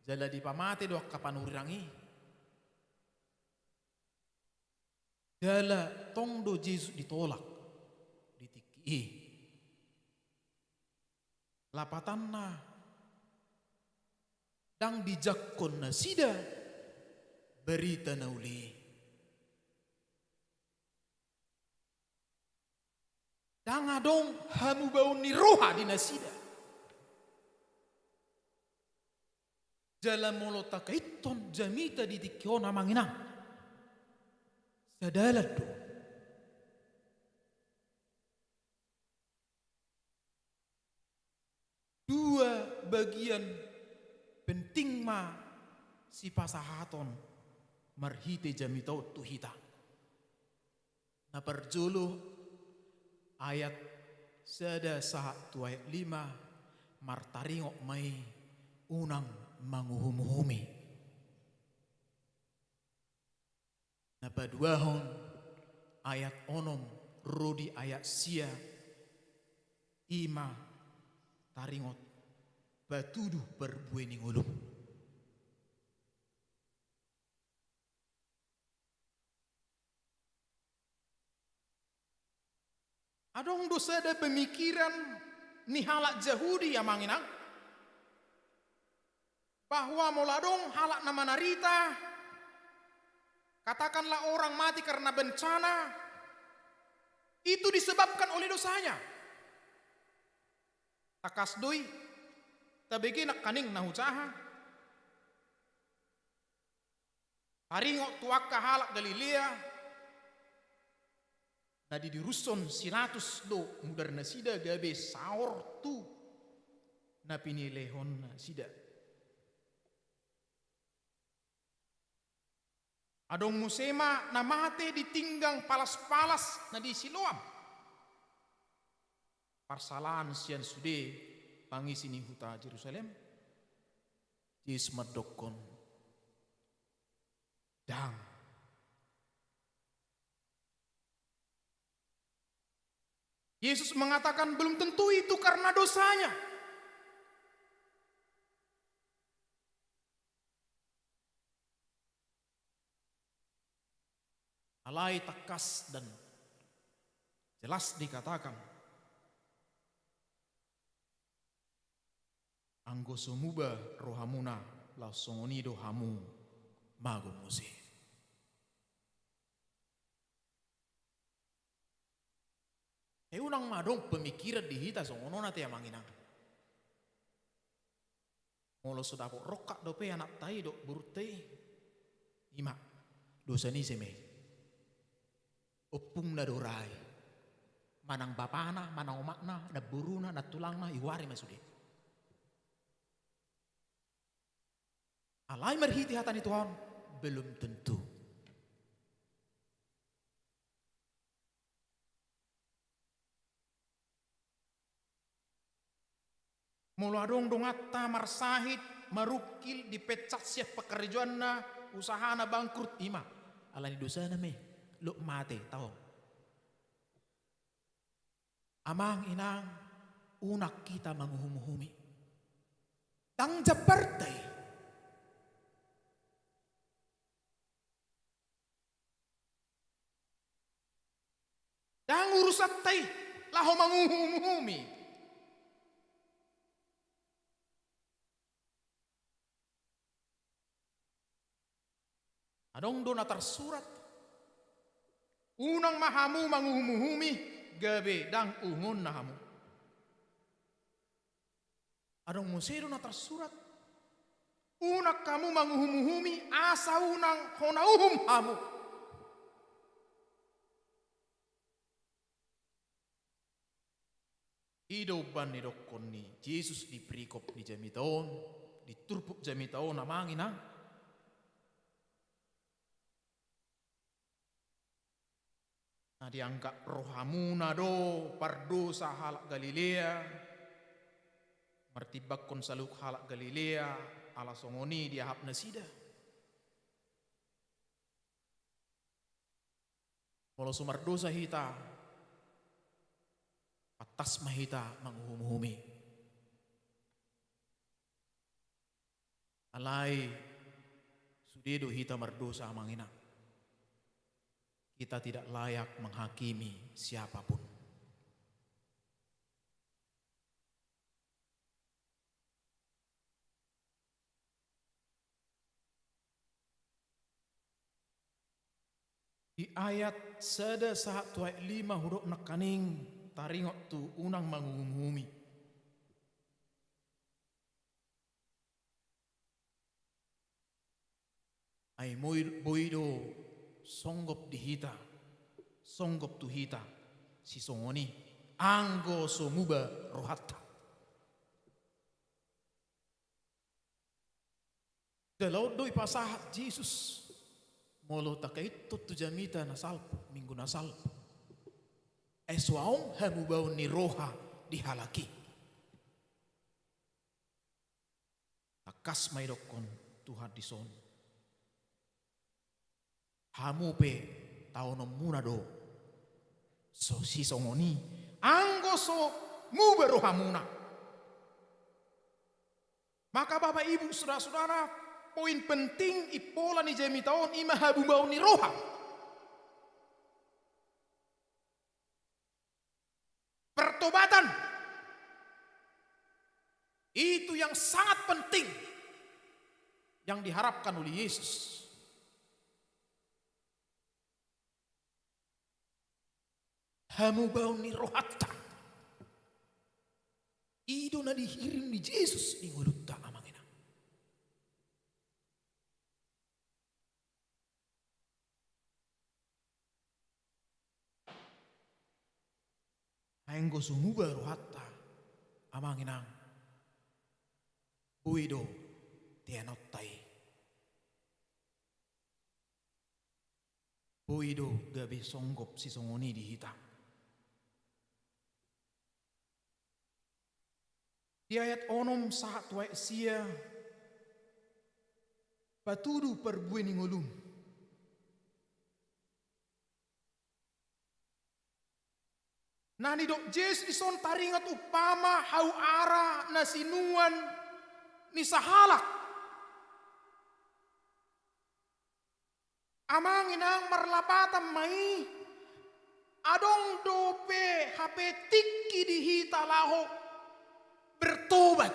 jala di pamate do ka panurirangi jala tong do Yesus ditolak ditiki lapatanna dang bijakkon na sida berita nauli dang adong hamu bau ni roha di nasida jala molota kaiton jamita di tikiona manginang sadalat do dua bagian penting ma si pasahaton marhite jamito tuhita na perjulu ayat sada saat tu ayat 5 martaringok mai unang manguhum-humi na paduahon ayat onom rodi ayat sia ima taringot batuduh berbuening ulum adong dosa ada pemikiran ni halak Yahudi yang manginang bahwa moladong halak nama narita katakanlah orang mati karena bencana itu disebabkan oleh dosanya takasdoi tabegi nak kaning nahucaha taringok tuaka halak Galilea na di diruson sinatus do mudar na sida gabe saor tu na pinilehon na sida adong musema na mate ditinggang palas-palas na di Siloam parsalahan sian sude pangisini huta Jerusalem Yesus madokon dang Yesus mengatakan belum tentu itu karena dosanya. Alai tegas dan jelas dikatakan anggo sumuba rohamuna lausongoni dohamu magumuse. Unang madong pemikiran dihita songono nate manginang. Molo sudah kok rokak dope anak tai dok burute. Ima dosa ni seme. Opung na dorai. Manang bapana, manang omakna, na buruna, na tulangna iwari masude. Alai merhiti hatani Tuhan belum tentu. Muladong dongata marsahid marukil dipecat siap pekerjaanna usahana bangkrut ima alani dosa na me lo mate tahu Amang inang, unak kita manguhumuhumi. Tang jabartay. Tang urusatay, laho manguhumuhumi. Adong do na tersurat. Unang mahamu manguhumuhumi, gabi dang ungon na hamu. Adong musiro na tersurat. Unak kamu manguhumuhumi, asa unang honauhum hamu. Idoban ni dokon ni Jesus di perikop ni jamitaon, di turpuk jamitaon namangin na. Nah dianggap rohamuna do pardosa halak Galilea, martibak kon saluk halak Galilea, ala songoni dia hap nasida. Walau sumar dosa hita, atas mahita manguhumuhumi. Alai sudedo hita mardosa amangina. Kita tidak layak menghakimi siapapun. Di ayat sada saat tuai 5 huruf nekaning taringok tu unang manguhumi. Ai boido songgop di hita, songgop tu hita, si songoni, anggo somuba rohata. Dalau doi pasahat Jesus, molo takait tu jamita na salpo, minggu na salpo. Eswaong hamubau ni roha dihalaki. Takas maidokon Tuhan dison. Hamu pe taono munado so si songoni anggo so mubero hamuna. Maka Bapak Ibu saudara-saudara, poin penting ipola ni jamitaon ima habubau ni roha. Pertobatan itu yang sangat penting yang diharapkan oleh Yesus. Hamu bau ni rohatta. Ido na dihirim di Jesus di ngulutta amangina. Aenggo sumuba rohatta amanginang. Uido tianottai. Uido gabi songgop si songoni di hitam. Di ayat onom saat wae sia patudu perbueni ngolum. Nani dok Jes ison taringat upama hau ara nasinuan ni sahalak. Amang inang marlapatan mai adong dope HP tiki di hita lahok bertobat.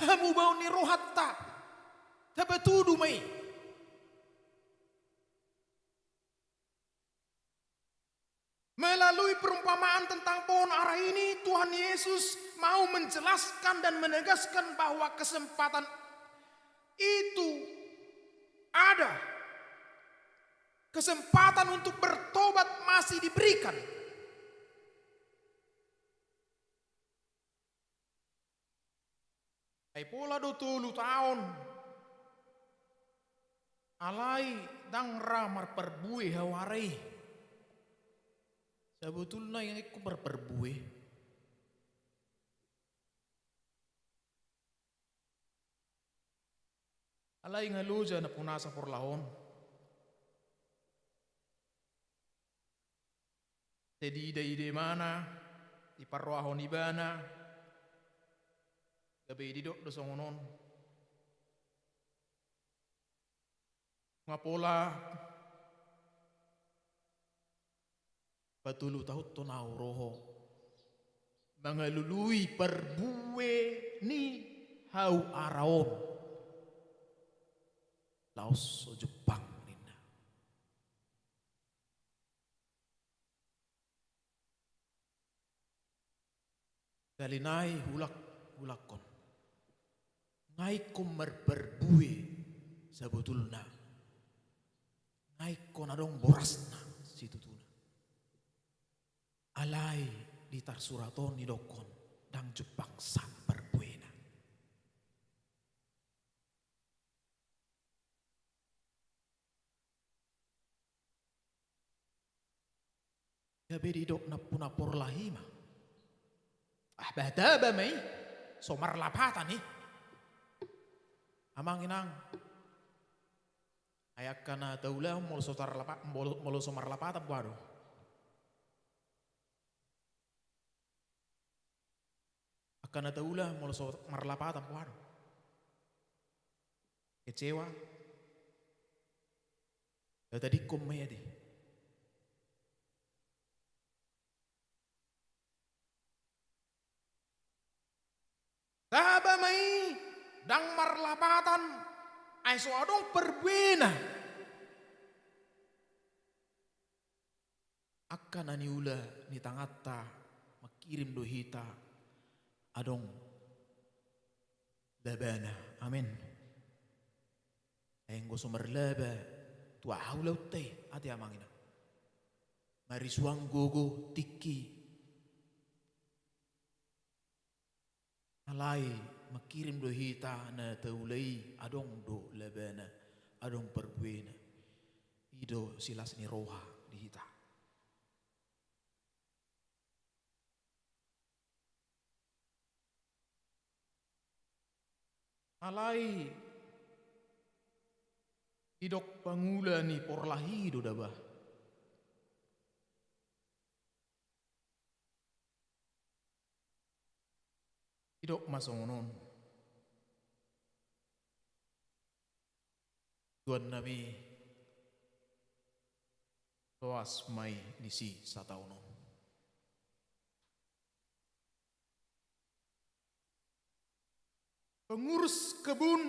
Hamu bau ni rohatta tabatudu mai. Melalui perumpamaan tentang pohon ara ini, Tuhan Yesus mau menjelaskan dan menegaskan bahwa kesempatan itu ada. Kesempatan untuk bertobat masih diberikan. Ay pola do 30 tahun. Alai dang ramar perbuih hawarai. Sebetulnya yang aku berperbuih. Alai ngaluja na punasa por lahon. Tedi ide mana, di parroahon ibana, gabe didok dosongonon. Ngapola, patulu tahut tonau roho, mangalului perbue ni hau araon, laos so Jepang. Kalinai hulakon. Ngai ko merperbue sebetulna. Ngai ko nadong borasna situtuna. Alai di tarsuraton ni dokon dang Jepang san perbuena. Gabe di dok napur lahima. Bahtaba mai somar lapatan ni amang inang ayak kana taulah molo somar lapatan buado akana taulah molo somar lapatan buado kecewa tadi komedi Taba mai dang marlapatan ay so adong perbuena. Akan aniula ni tangata makirim dohita adong labana. Amin. Ay ngo sumerlaba tua haulau te ati amangina. Marisuang gogo tiki alai makirim dohita na taulai adong do labana adong perbuena ido silas ni roha dihita alai idok pangula ni porlahi do dabah idok masongonon Tuan Nabi Toas mai nisi sataunon pengurus kebun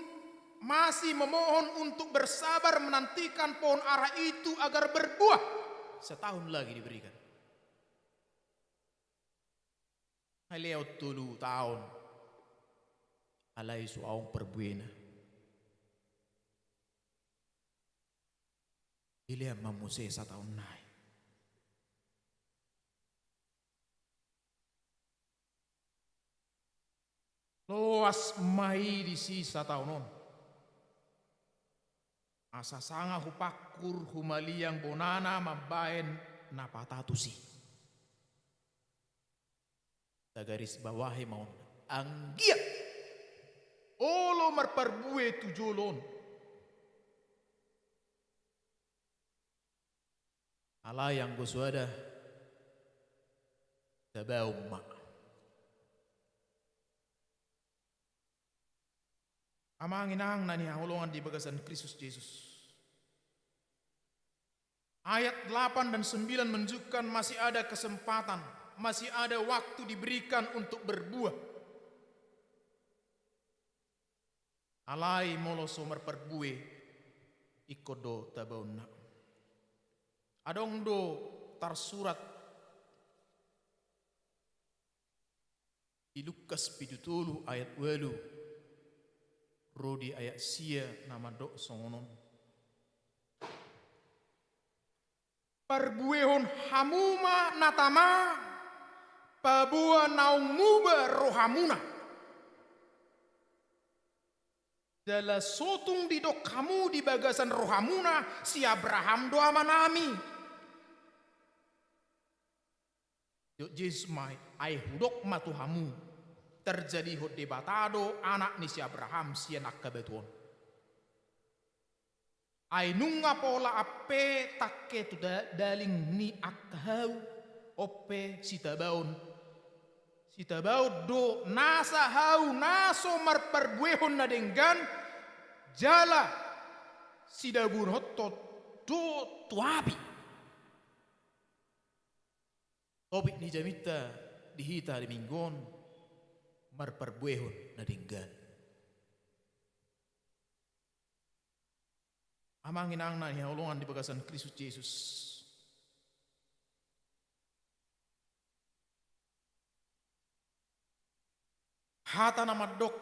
masih memohon untuk bersabar menantikan pohon ara itu agar berbuah setahun lagi diberikan haleot 3 tahun alai suaong perbuena. Ilia mamuse sataon nai. Loas mai di si sataonon. Asa sanga hupakur humaliang bonana mabaen napatatusi. Garis bawahi maun anggiat. Olo marparbue tujolon. Ala yang goswada tabaumma. Amang inang nani haulongan di bagasan Kristus Yesus. Ayat 8 dan 9 menunjukkan masih ada kesempatan, masih ada waktu diberikan untuk berbuah. Alai molo somer perbue ikodo tabauna. Adong do tarsurat di Lukas 7 ayat 8 rodi ayat sia nama dok songonon. Perbuehon hamuma natama pabua naumuba rohamuna. Dala sotung di dok kamu di bagasan rohamuna si Abraham doa manami. Yuk jismai ay hudok matuhamu terjadi hot debatado anak ni si Abraham si anak kebetuan. Ay nunga pola ape takke tu daling ni akhau ope sitabaon do nasa hau naso marperbuehon na denggan jala sidabun hotto do tuabi topik ni jamita dihita di minggon marperbuehon na denggan amangin ang na hiulungan di bagasan Kristus Yesus. Hata na madok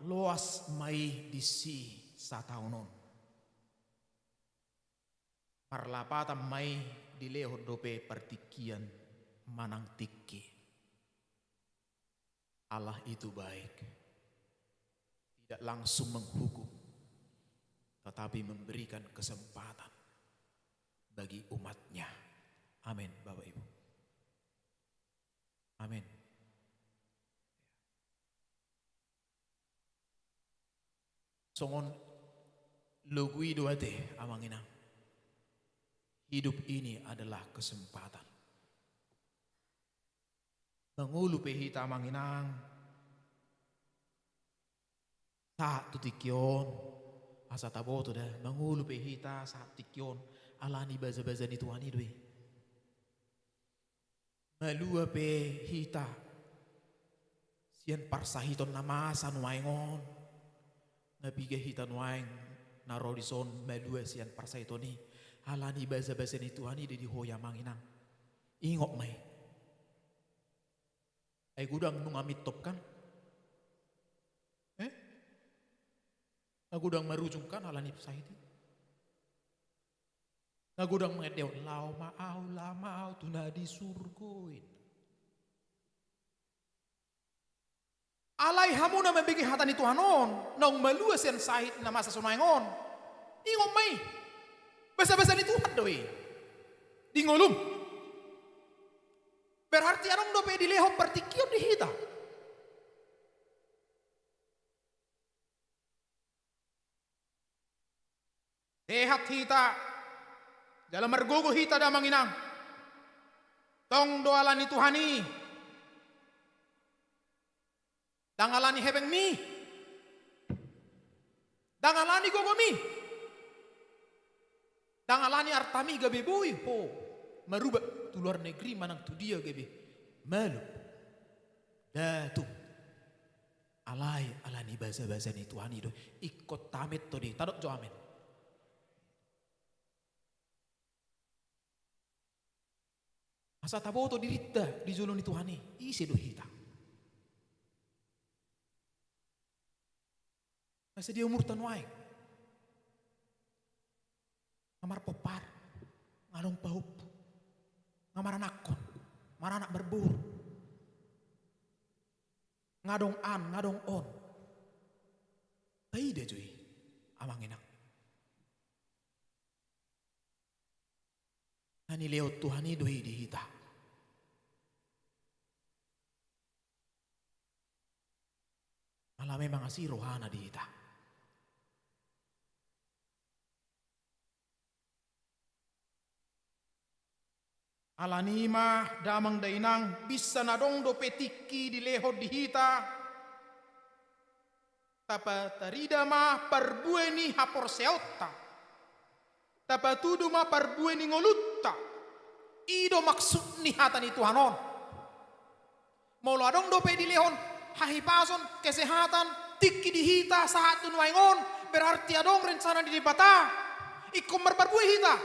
loas mai disi sa taunon. Parlapatan mai dileho dope partikian manang tiki. Allah itu baik. Tidak langsung menghukum. Tetapi memberikan kesempatan bagi umatnya. Amin Bapak Ibu. Amin. Songon lugui doate amangina. Hidup ini adalah kesempatan. Mengulu pehita amanginang. Saat tutikyon. Asa taboto dah. Mengulu pehita saat tikyon. Alani baza-baza ni Tuhan idui. Malua pehita. Sian parsahiton namasa nuaingon. Nabigay hitan waing na rodison malua sian parsaitoni halani baza-baza ni Tuhan di hoya manginang ingok may ay gudang nung amitop kan nagudang marujung kan halani pasaiti nagudang mengedew lau maaw tunadi surgoin alay hamuna mabigay hatan ni Tuhanon nang maluas yan sahit na masa sumayngon. Ingong may. Basa-basa ni Tuhan daw Di ngolum. Berarti anong dope dilehom partikiyon di hita. Tehat hita. Dalam margogo hita da manginang. Tong doalan ni Tuhani. Dangalani hebeng mi. Dangalani gogomi. Dangalani artami gabe boy. Ho. Merubah tu luar negeri manang tu dia gabe. Malu. Datu. Alani bahasa-bahasa ni Tuhan itu. Ikut tamit to di. Tadok jo amin. Asa tabo to dirita di julon ni Tuhani. Isi do hita. Masa dia umur tanuai. Ngamar popar. Ngalong pahup. Ngamar anakon. Ngamar anak berbur. Ngadong an, ngadong on. Taida cuy. Amang enak. Nani leo Tuhan itu di hita. Malah memang asih rohana di hita. Alanima damang dainang bisa nadong do petiki di leho di hita. Tapa tarida ma perbueni hapor seota. Tapa tudu ma perbueni ngolutta. Ido maksud ni hata ni Tuhanon. Mau ladong do pe di lehon hahipason kesehatan tiki di hita saat tunwaingon berarti adong rencana di bata. Ikum berbui hita.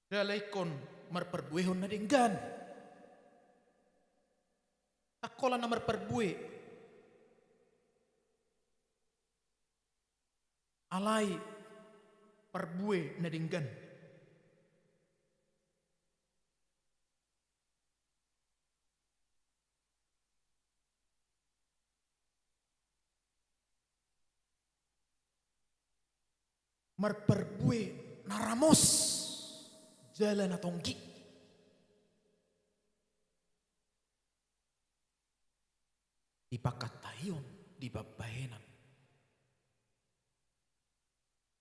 Dalaikon merperbuehon na denggan. Takola na merperbue. Alay perbue na denggan. Merperbue naramos. Jalan na tonggi. Ipakatayon di babahenan.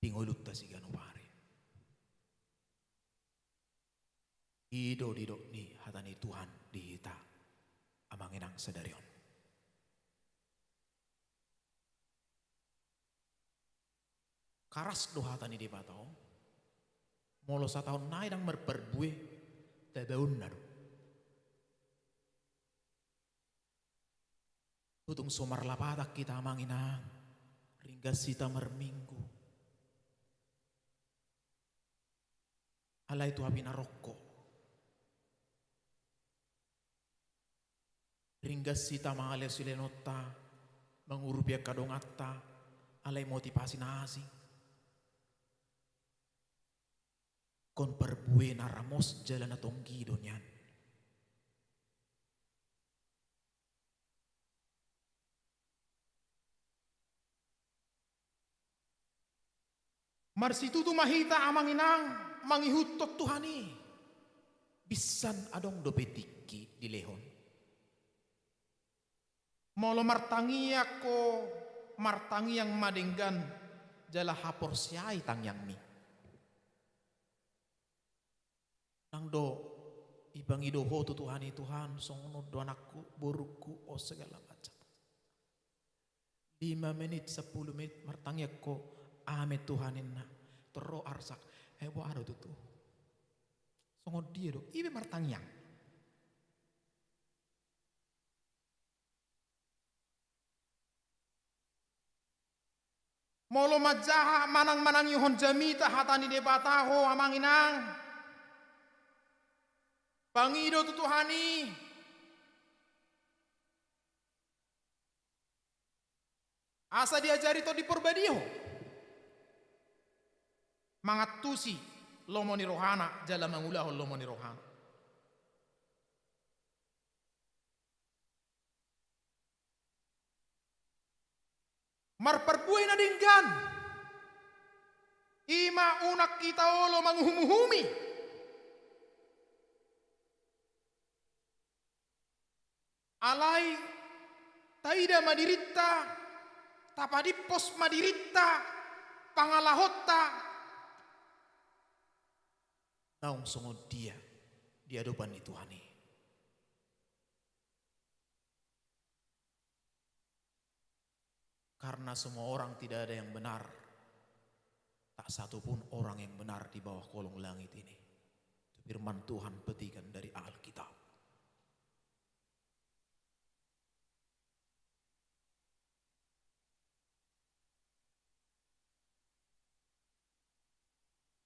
tingolutta sigano pare. Ido didok ni hatani Tuhan dihita amanginang sadarion. Karas do hatani di batao. Molo sa tahun nai dang merperbue tadaun nado. Tutung somar lapatak kita amanginang ringgas sita merminggu. Alai tu api naroko. Ringgas sita mangale silenota mengurupia kadongata alai motivasi nasi. Kon perbue naramos jalan atonggi donyan. Marsitu tu mahita amanginang mangihutot Tuhani. Bisan adong dopetiki di lehon. Molo martangi ako martangi yang madenggan jala hapor siai tangyang mi. Nang do ibang idoho tu Tuhani Tuhan songono do anakku boruku o segala macam. 5 menit 10 menit martangi ako ame Tuhanin na tero arsak hebo ado tutu. Songo dia do ibe martangyang. Molo majaha manang-manang yuhon jamita hatani de bataho amanginang. Pangido tu Tuhani. Asa diajari to di perbadiho. Mangatusi lomoni rohana jala mangulah lomoni rohana. Marperbui na dinggan. Ima unak kita olo manghumuhumi. Alai taida madirita tapadipos madirita pangalahota naung songod dia di hadapan ni Tuhani. Karena semua orang tidak ada yang benar, tak satu pun orang yang benar di bawah kolong langit ini. Itu firman Tuhan petikan dari Alkitab.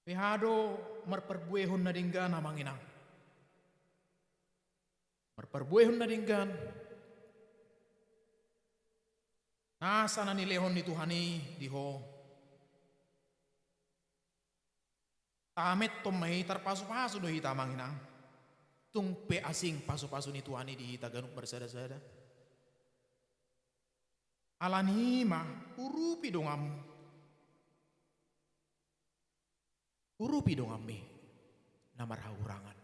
Pehado merperbuehon na dinggan amanginang. Merperbuehon na dinggan. Nasa na nilehon ni Tuhani diho. Tamet tom mahitar paso-paso do hita amanginang. Tung pe asing paso-paso ni Tuhani di hita ganuk bersada-sada. Alanima urupi dongamu. Urupi dong ammi namar haurangan.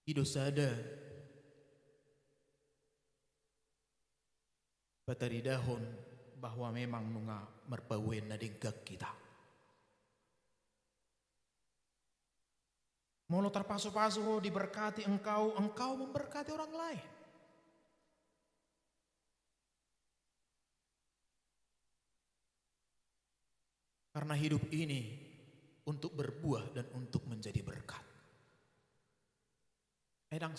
Ido sada batari dahon bahwa memang nunga merbawen na dingkak kita. Molo terpaso-paso diberkati engkau memberkati orang lain. Karena hidup ini untuk berbuah dan untuk menjadi berkat. Edang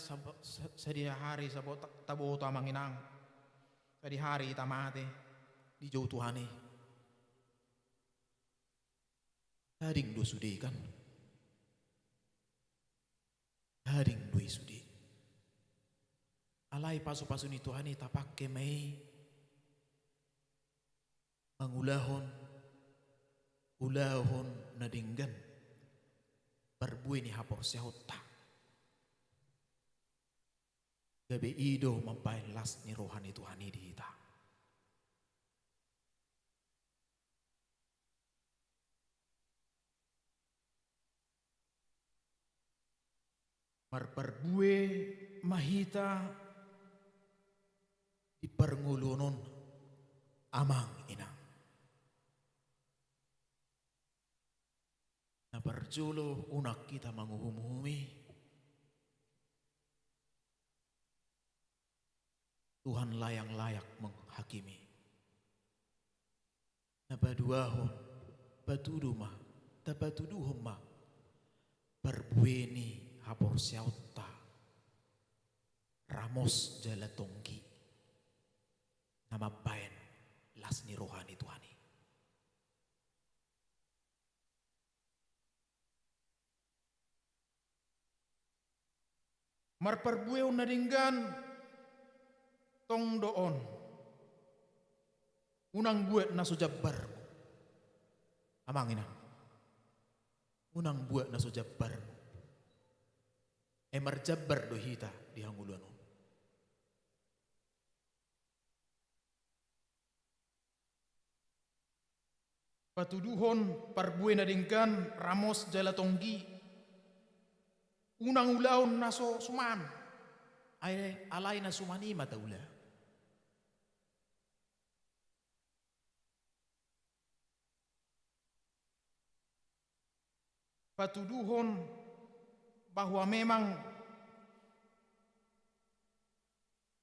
sedia hari sabot tabo tamanginang. Tadi hari tamate di jauh Tuhani. Hading do sudi kan. Hading do sudi. Alai pasu-pasu ni Tuhani tapakke mei mangulahon ulahon nadinggan perbui ni hapor sehota gabe ido mampain las ni rohani Tuhani di hita. Marperbue mahita di perngulunon amang ina. parjulo unak kita manguhumi. Tuhanlah yang layak menghakimi. Nabaduahon, batuduma, tabatuduhoma, barbueni hapor siauta, ramos jalatongki, nama bayan lasni rohani Tuhani. Marparbueo naringgan tong doon unang buat na sujabbar amangina unang buat na sujabbar marjabbar dohita di hanguluan patuduhon parbue naringgan ramos jalatonggi unang ulaon naso suman ay alay na sumani mataula. Patuduhon bahwa memang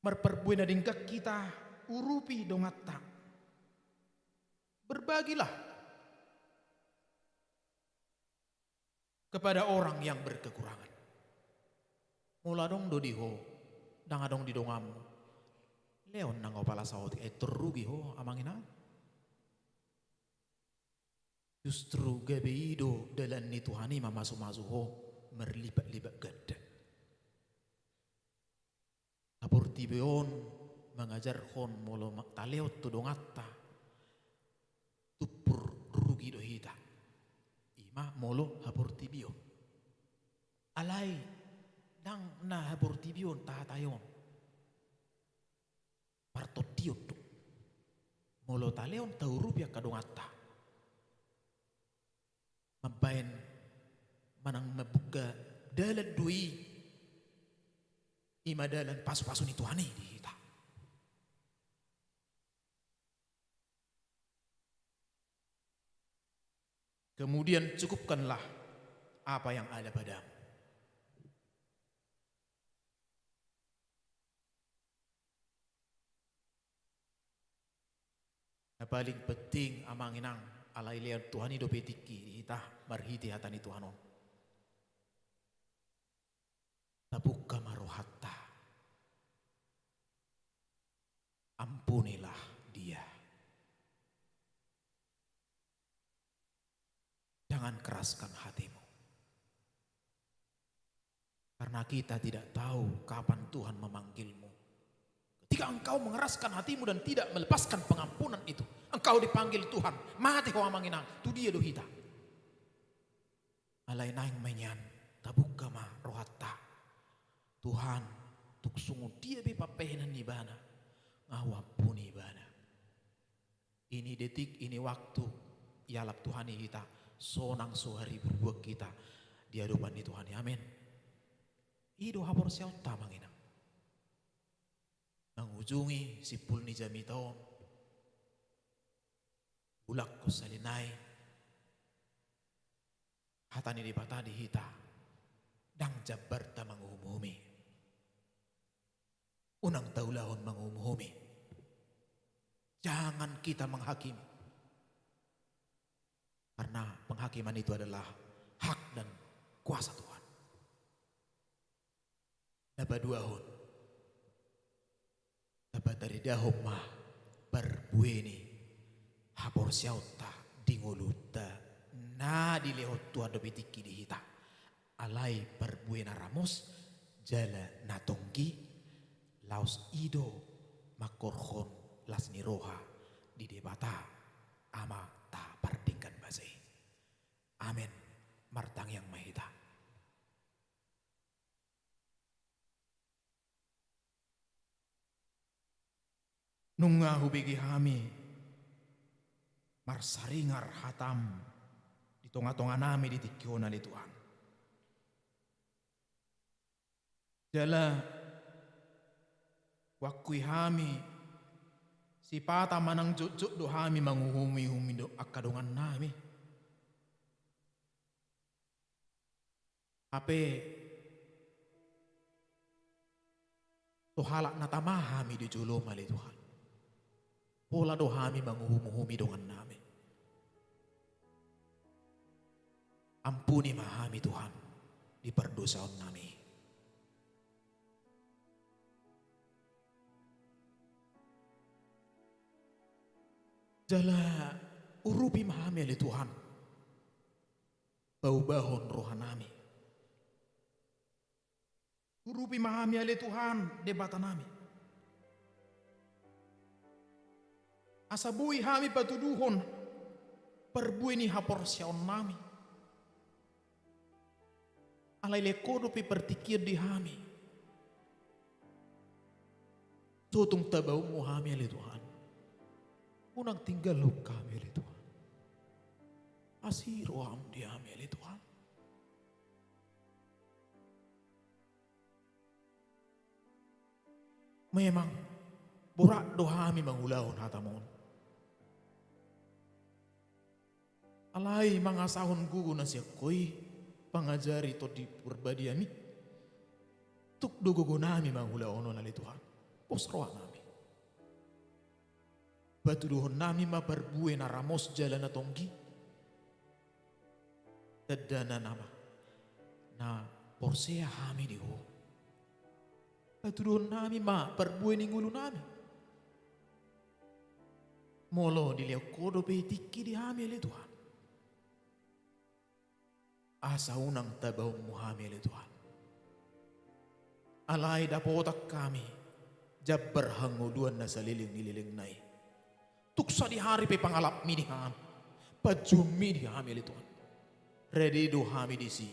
merperbuih na dingkak kita urupi dongatta. Berbagilah kepada orang yang berkekurangan. Mula dong dodiho, dangadong di dongam. Leon nang opala sawot terugi ho amangina. Justru gabeido dalan ni Tuhani mamasu-masu ho merlibat-libat gada. Apor tibeon mengajar hon molo maktaleot tudongatta. Tupur rugi dohita. Ima molo hapor tibeon. Alay dang na hapor tibeon tahatayon. Partot diot tu. Molo taleon taurupya kadongatta. Mabayan manang mabuka dalan dui ima dalan pasu-pasu ni Tuhani dihita. Kemudian cukupkanlah apa yang ada padamu. Yang paling penting amanginang alay lihat Tuhani do petiki kita marhiti hatani Tuhanon. Tabukka marohatta. Ampunilah dia. Jangan keraskan hatimu. Karena kita tidak tahu kapan Tuhan memanggilmu. Ketika engkau mengeraskan hatimu dan tidak melepaskan pengampunan itu, engkau dipanggil Tuhan. Mati kau amanginang, tu dia dohita. Alay naing menyan, tabukka ma rohatta. Tuhan, tuk sungu dia bepapehenan ni bana. Ngawapuni bana. Ini detik, ini waktu. Ialap Tuhan kita, sonang sohari berbuat kita. Di hadapan ni Tuhan, amin. Ido hapor siauta manginang. Mengujungi sipul ni jamitaon. Bulak ko salinay. Hatani di bata di hita. Dang jabar ta mangumumi. Unang taulahon mangumumi. Jangan kita menghakimi. Karena penghakiman itu adalah hak dan kuasa Tuhan. Nabaduahon. Dapat dari dahom mah berbueni hapor siauta dinguluta na dilehot Tuhan dobitiki dihita alay berbuena ramos jala natonggi laos ido makorhon lasni roha di debata ama ta pardingkan basay. Amin. Martang yang mahita. Nunga hubigi hami marsaringar hatam di tonga-tonga nami di tikyo na li Tuhan. Jala wakui hami si pata manang jujuk do hami manguhumi-humi do akadongan nami. Ape tohalak natamahami di julom ali Tuhan. Pola dohami manguhumi dongan nami. Ampuni mahami Tuhan di perdosaon nami. Jala urupi mahami ali Tuhan. Bau-bahon rohanami. Urupi mahami ali Tuhan debatan nami. Asabui hami patuduhon perbui ni hapor siaon nami. Alai lekodopi pertikir di hami. Sotung tabau mu hami ali Tuhan. Unang tinggal lu kami ali Tuhan. Asiro ham di hami ali Tuhan. Memang borak dohami mangulahon hatamon. Alai mangasahon gugu na siya koy pangajari to di purbadiami. Tuk dogogo nami mangulahon ali Tuhan. Posroa nami. Batuduhon nami maparbuwe na ramos jalan na tonggi. Tadana nama na porsea hami diho. Batuduhon nami maparbuwe ni ngulu nami. Molo diliau kodo pe tiki di hami ali Tuhan. Asa unang tabaw muhami ali Tuhan. Alay dapotak kami. Jabar hanguduan na sa liling-nililing nai. Tuksa di hari pe pangalap mi di ham. Pajumi di hami ali Tuhan. Ready do hami di si.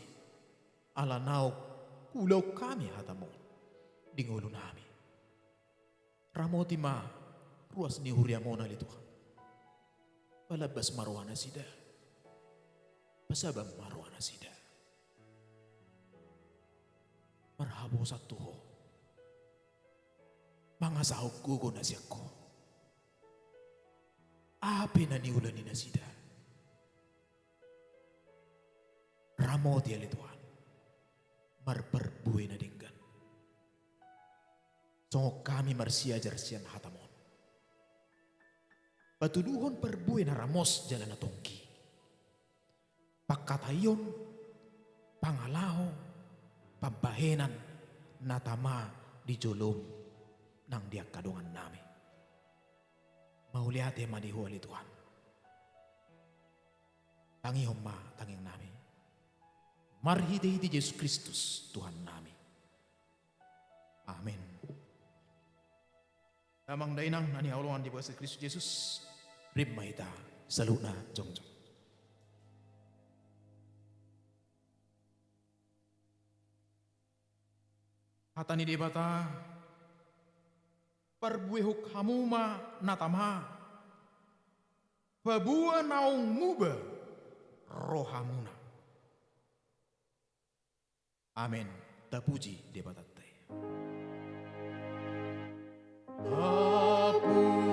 Alanaw kulaw kami hatamo. Dingulu nami. Ramoti ma ruas ni huriamona ali Tuhan. Palabas marwana sida. Pasabang marwana sida. Marhabo sa tuho. Mga sahog gugo na siya ko. Api na niulan ni na sida. Ramoti ali Tuhan. Marperbuhay na dinggan. So kami marsiajar siyan hatamon. Patuduhon perbuhay na ramos jalan na tongki. Pagkatayon, pangalaho, pabahenan, natama di jolom ng diak kadungan namin. Mauliate madiho ali Tuhan. Tangihom ma tanging namin. Marhide-hide Yesus Kristus Tuhan namin. Amen. Namang dainang nani haulungan di bawah Kristus Yesus. Rib maita saluna jongjong. Hatani di bata perbuihuk hamuma natama babua naung muba rohamuna. Amin. Tapuji di bata teh. Tapuji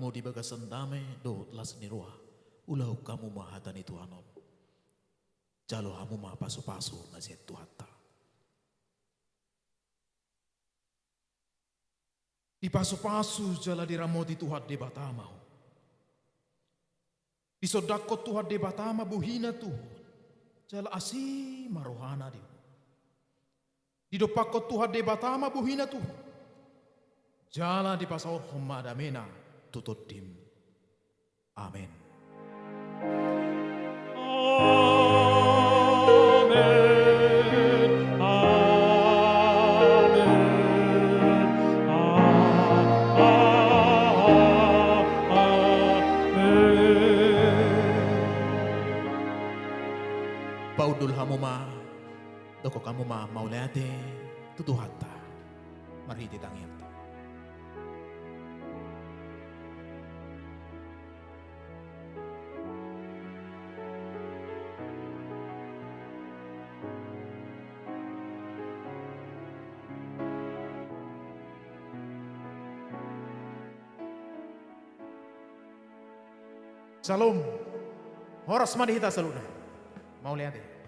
di bata sendame do las nirua ulau kamu mahatan itu anom jalo hamu ma pasu-pasu nasihat Tuhata di pasu-pasu jala diramoti Tuhan de batamau di sodako Tuhan de batama buhina Tuhan jala asi marohana di dopako Tuhan de batama buhina Tuhan jala di pasau homadamena tututim. Amin. Amin. Amin. paudul hamuma, doko kamu ma mauleate, tutuhatta, marhiti tangiata. Salam. Horas madihita saluna. Mauleate.